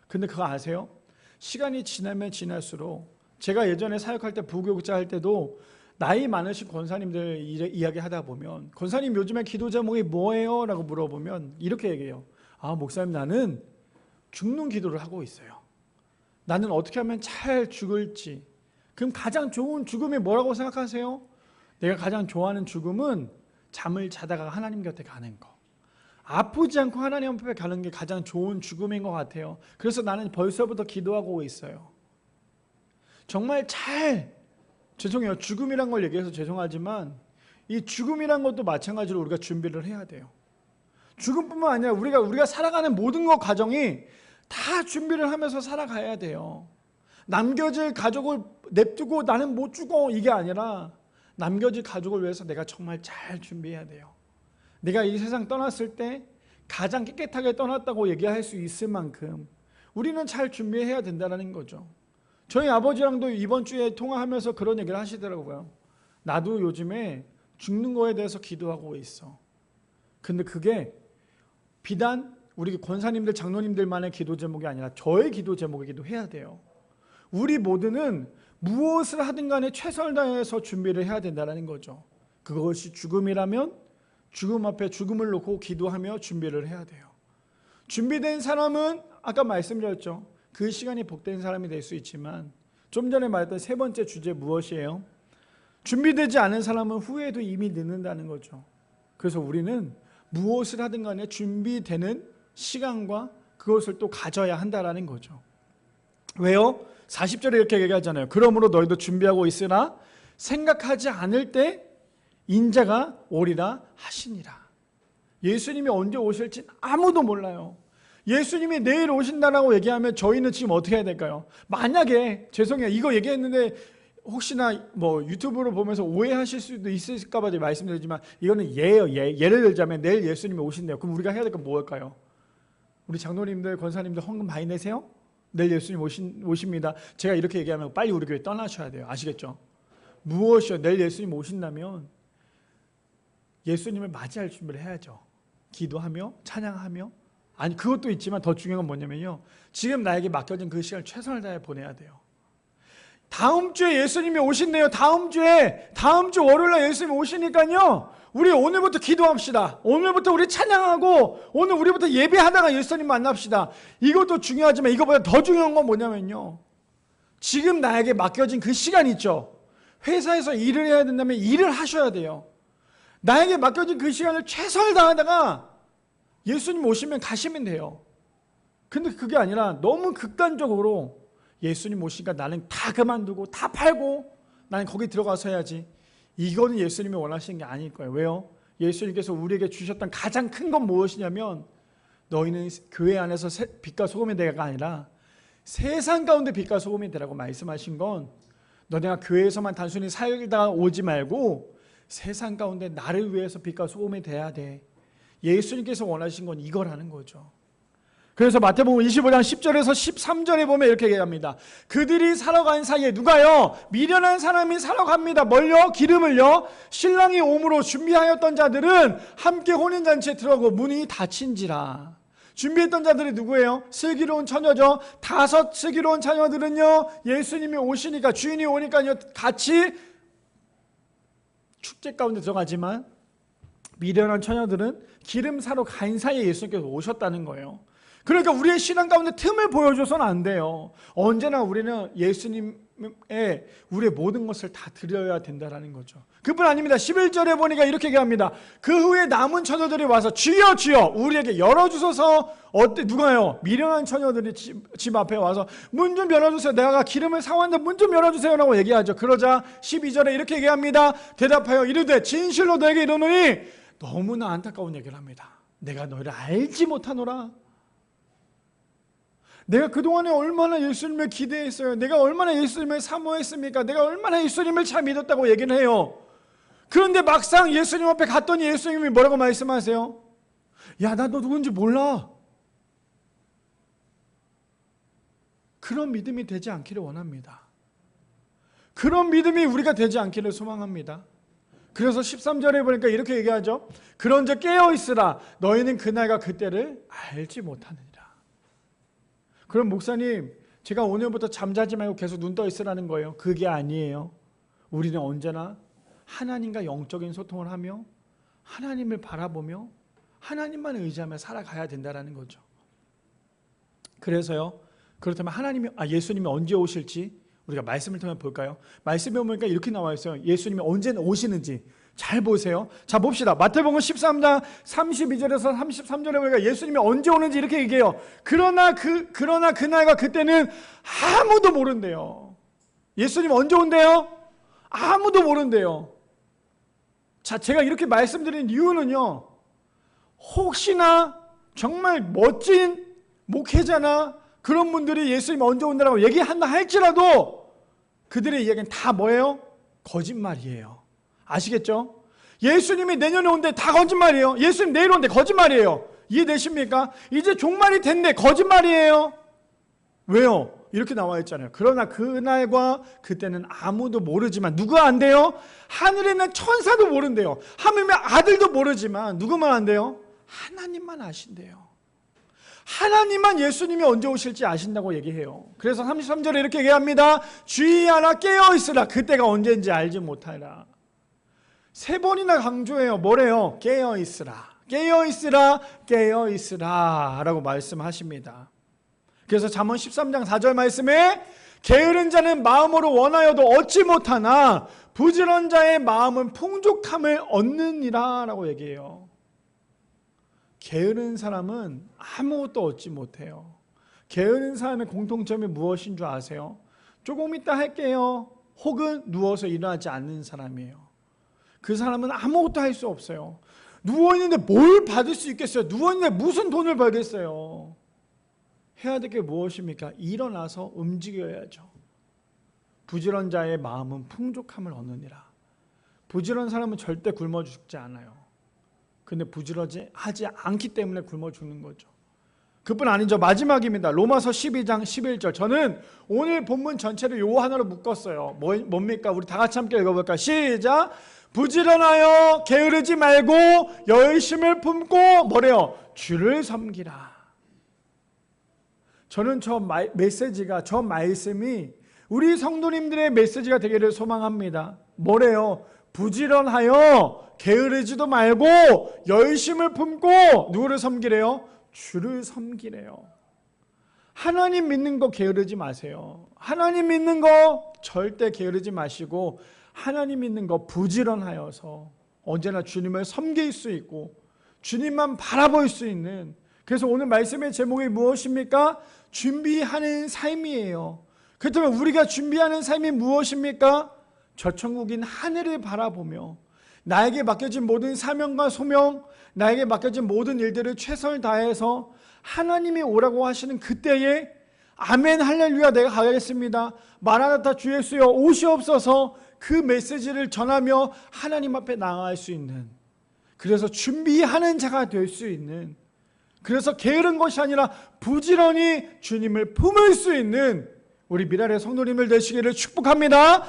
근데 그거 아세요? 시간이 지나면 지날수록, 제가 예전에 사역할 때 부교육자 할 때도 나이 많으신 권사님들 이야기 하다 보면, 권사님 요즘에 기도 제목이 뭐예요? 라고 물어보면 이렇게 얘기해요. 아, 목사님, 나는 죽는 기도를 하고 있어요. 나는 어떻게 하면 잘 죽을지. 그럼 가장 좋은 죽음이 뭐라고 생각하세요? 내가 가장 좋아하는 죽음은 잠을 자다가 하나님 곁에 가는 거. 아프지 않고 하나님 앞에 가는 게 가장 좋은 죽음인 것 같아요. 그래서 나는 벌써부터 기도하고 있어요. 정말 죄송해요. 죽음이란 걸 얘기해서 죄송하지만 이 죽음이란 것도 마찬가지로 우리가 준비를 해야 돼요. 죽음뿐만 아니라 우리가 살아가는 모든 것 과정이 다 준비를 하면서 살아가야 돼요. 남겨질 가족을 냅두고 나는 못 죽어, 이게 아니라 남겨질 가족을 위해서 내가 정말 잘 준비해야 돼요. 내가 이 세상 떠났을 때 가장 깨끗하게 떠났다고 얘기할 수 있을 만큼 우리는 잘 준비해야 된다는 거죠. 저희 아버지랑도 이번 주에 통화하면서 그런 얘기를 하시더라고요. 나도 요즘에 죽는 거에 대해서 기도하고 있어. 근데 그게 비단 우리 권사님들, 장로님들만의 기도 제목이 아니라 저의 기도 제목이기도 해야 돼요. 우리 모두는 무엇을 하든 간에 최선을 다해서 준비를 해야 된다는 거죠. 그것이 죽음이라면 죽음 앞에 죽음을 놓고 기도하며 준비를 해야 돼요. 준비된 사람은 아까 말씀드렸죠. 그 시간이 복된 사람이 될 수 있지만, 좀 전에 말했던 세 번째 주제 무엇이에요? 준비되지 않은 사람은 후회도 이미 늦는다는 거죠. 그래서 우리는 무엇을 하든 간에 준비되는 시간과 그것을 또 가져야 한다는 거죠. 왜요? 40절에 이렇게 얘기하잖아요. 그러므로 너희도 준비하고 있으나 생각하지 않을 때 인자가 오리라 하시니라. 예수님이 언제 오실지 아무도 몰라요. 예수님이 내일 오신다라고 얘기하면 저희는 지금 어떻게 해야 될까요? 만약에, 죄송해요, 이거 얘기했는데 혹시나 뭐 유튜브로 보면서 오해하실 수도 있을까 봐 말씀드리지만 이거는 예예요. 예를 들자면 내일 예수님이 오신대요. 그럼 우리가 해야 될 건 뭘까요? 우리 장로님들, 권사님들 헌금 많이 내세요? 내일 예수님 오십니다. 제가 이렇게 얘기하면 빨리 우리 교회 떠나셔야 돼요. 아시겠죠? 무엇이요? 내일 예수님 오신다면 예수님을 맞이할 준비를 해야죠. 기도하며 찬양하며. 아니, 그것도 있지만 더 중요한 건 뭐냐면요, 지금 나에게 맡겨진 그 시간을 최선을 다해 보내야 돼요. 다음 주에 예수님이 오신대요. 다음 주 월요일날 예수님이 오시니까요, 우리 오늘부터 기도합시다. 오늘부터 우리 찬양하고 오늘 우리부터 예배하다가 예수님 만납시다. 이것도 중요하지만 이것보다 더 중요한 건 뭐냐면요, 지금 나에게 맡겨진 그 시간 있죠. 회사에서 일을 해야 된다면 일을 하셔야 돼요. 나에게 맡겨진 그 시간을 최선을 다하다가 예수님 오시면 가시면 돼요. 근데 그게 아니라 너무 극단적으로 예수님 오시니까 나는 다 그만두고 다 팔고 나는 거기 들어가서 해야지. 이거는 예수님이 원하시는 게 아닐 거예요. 왜요? 예수님께서 우리에게 주셨던 가장 큰 건 무엇이냐면, 너희는 교회 안에서 빛과 소금이 되가 아니라 세상 가운데 빛과 소금이 되라고 말씀하신 건, 너네가 교회에서만 단순히 살다 오지 말고 세상 가운데 나를 위해서 빛과 소금이 돼야 돼. 예수님께서 원하신 건 이거라는 거죠. 그래서 마태복음 25장 10절에서 13절에 보면 이렇게 얘기합니다. 그들이 살아간 사이에 누가요? 미련한 사람이 살아갑니다. 뭘요? 기름을요? 신랑이 오므로 준비하였던 자들은 함께 혼인잔치에 들어가고 문이 닫힌지라. 준비했던 자들이 누구예요? 슬기로운 처녀죠. 5 슬기로운 처녀들은요, 예수님이 오시니까, 주인이 오니까요, 같이 축제 가운데 들어가지만 미련한 처녀들은 기름 사러 간 사이에 예수님께서 오셨다는 거예요. 그러니까 우리의 신앙 가운데 틈을 보여줘서는 안 돼요. 언제나 우리는 예수님을 우리의 모든 것을 다 드려야 된다라는 거죠. 그뿐 아닙니다. 11절에 보니까 이렇게 얘기합니다. 그 후에 남은 처녀들이 와서 주여 주여 우리에게 열어주소서. 누가요? 미련한 처녀들이 집 앞에 와서 문 좀 열어주세요. 내가 기름을 사왔는데 문 좀 열어주세요 라고 얘기하죠. 그러자 12절에 이렇게 얘기합니다. 대답하여 이르되 진실로 너에게 이르노니, 너무나 안타까운 얘기를 합니다. 내가 너희를 알지 못하노라. 내가 그동안에 얼마나 예수님을 기대했어요. 내가 얼마나 예수님을 사모했습니까? 내가 얼마나 예수님을 잘 믿었다고 얘기를 해요. 그런데 막상 예수님 앞에 갔더니 예수님이 뭐라고 말씀하세요? 야, 나 너 누군지 몰라. 그런 믿음이 되지 않기를 원합니다. 그런 믿음이 우리가 되지 않기를 소망합니다. 그래서 13절에 보니까 이렇게 얘기하죠. 그런즉 깨어있으라. 너희는 그날과 그때를 알지 못하느니라. 그럼 목사님, 제가 오늘부터 잠자지 말고 계속 눈 떠 있으라는 거예요. 그게 아니에요. 우리는 언제나 하나님과 영적인 소통을 하며 하나님을 바라보며 하나님만 의지하며 살아가야 된다는 거죠. 그래서요, 그렇다면 예수님이 언제 오실지 우리가 말씀을 통해 볼까요? 말씀에 보니까 이렇게 나와 있어요. 예수님이 언제 오시는지 잘 보세요. 자, 봅시다. 마태복음 13장 32절에서 33절에 보니까 예수님이 언제 오는지 이렇게 얘기해요. 그러나 그날과 그때는 아무도 모른대요. 예수님 언제 온대요? 아무도 모른대요. 자, 제가 이렇게 말씀드린 이유는요, 혹시나 정말 멋진 목회자나 그런 분들이 예수님 언제 온다라고 얘기한다 할지라도 그들의 이야기는 다 뭐예요? 거짓말이에요. 아시겠죠? 예수님이 내년에 온대, 다 거짓말이에요. 예수님 내일 온대, 거짓말이에요. 이해되십니까? 이제 종말이 된대, 거짓말이에요. 왜요? 이렇게 나와 있잖아요. 그러나 그날과 그때는 아무도 모르지만 누가 안 돼요? 하늘에 있는 천사도 모른대요. 하물며 아들도 모르지만 누구만 안 돼요? 하나님만 아신대요. 하나님만 예수님이 언제 오실지 아신다고 얘기해요. 그래서 33절에 이렇게 얘기합니다. 주의하라, 깨어있으라. 그때가 언제인지 알지 못하라. 3번이나 강조해요. 뭐래요? 깨어있으라, 깨어있으라, 깨어있으라 라고 말씀하십니다. 그래서 잠언 13장 4절 말씀에 게으른 자는 마음으로 원하여도 얻지 못하나 부지런 자의 마음은 풍족함을 얻느니라 라고 얘기해요. 게으른 사람은 아무것도 얻지 못해요. 게으른 사람의 공통점이 무엇인 줄 아세요? 조금 이따 할게요. 혹은 누워서 일어나지 않는 사람이에요. 그 사람은 아무것도 할 수 없어요. 누워있는데 뭘 받을 수 있겠어요? 누워있는데 무슨 돈을 벌겠어요? 해야 될 게 무엇입니까? 일어나서 움직여야죠. 부지런 자의 마음은 풍족함을 얻느니라. 부지런 사람은 절대 굶어 죽지 않아요. 근데 부지런하지 않기 때문에 굶어 죽는 거죠. 그뿐 아니죠. 마지막입니다. 로마서 12장 11절. 저는 오늘 본문 전체를 요 하나로 묶었어요. 뭡니까? 우리 다 같이 함께 읽어볼까요? 시작! 부지런하여 게으르지 말고 열심을 품고 뭐래요? 주를 섬기라. 저는 저 말씀이 우리 성도님들의 메시지가 되기를 소망합니다. 뭐래요? 부지런하여 게으르지도 말고 열심을 품고 누구를 섬기래요? 주를 섬기래요. 하나님 믿는 거 게으르지 마세요. 하나님 믿는 거 절대 게으르지 마시고 하나님 믿는 거 부지런하여서 언제나 주님을 섬길 수 있고 주님만 바라볼 수 있는, 그래서 오늘 말씀의 제목이 무엇입니까? 준비하는 삶이에요. 그렇다면 우리가 준비하는 삶이 무엇입니까? 저 천국인 하늘을 바라보며 나에게 맡겨진 모든 사명과 소명, 나에게 맡겨진 모든 일들을 최선을 다해서 하나님이 오라고 하시는 그때에 아멘 할렐루야 내가 가겠습니다, 마라나타 주 예수여 오시옵소서, 그 메시지를 전하며 하나님 앞에 나아갈 수 있는, 그래서 준비하는 자가 될 수 있는, 그래서 게으른 것이 아니라 부지런히 주님을 품을 수 있는 우리 미랄의 성도님들 되시기를 축복합니다.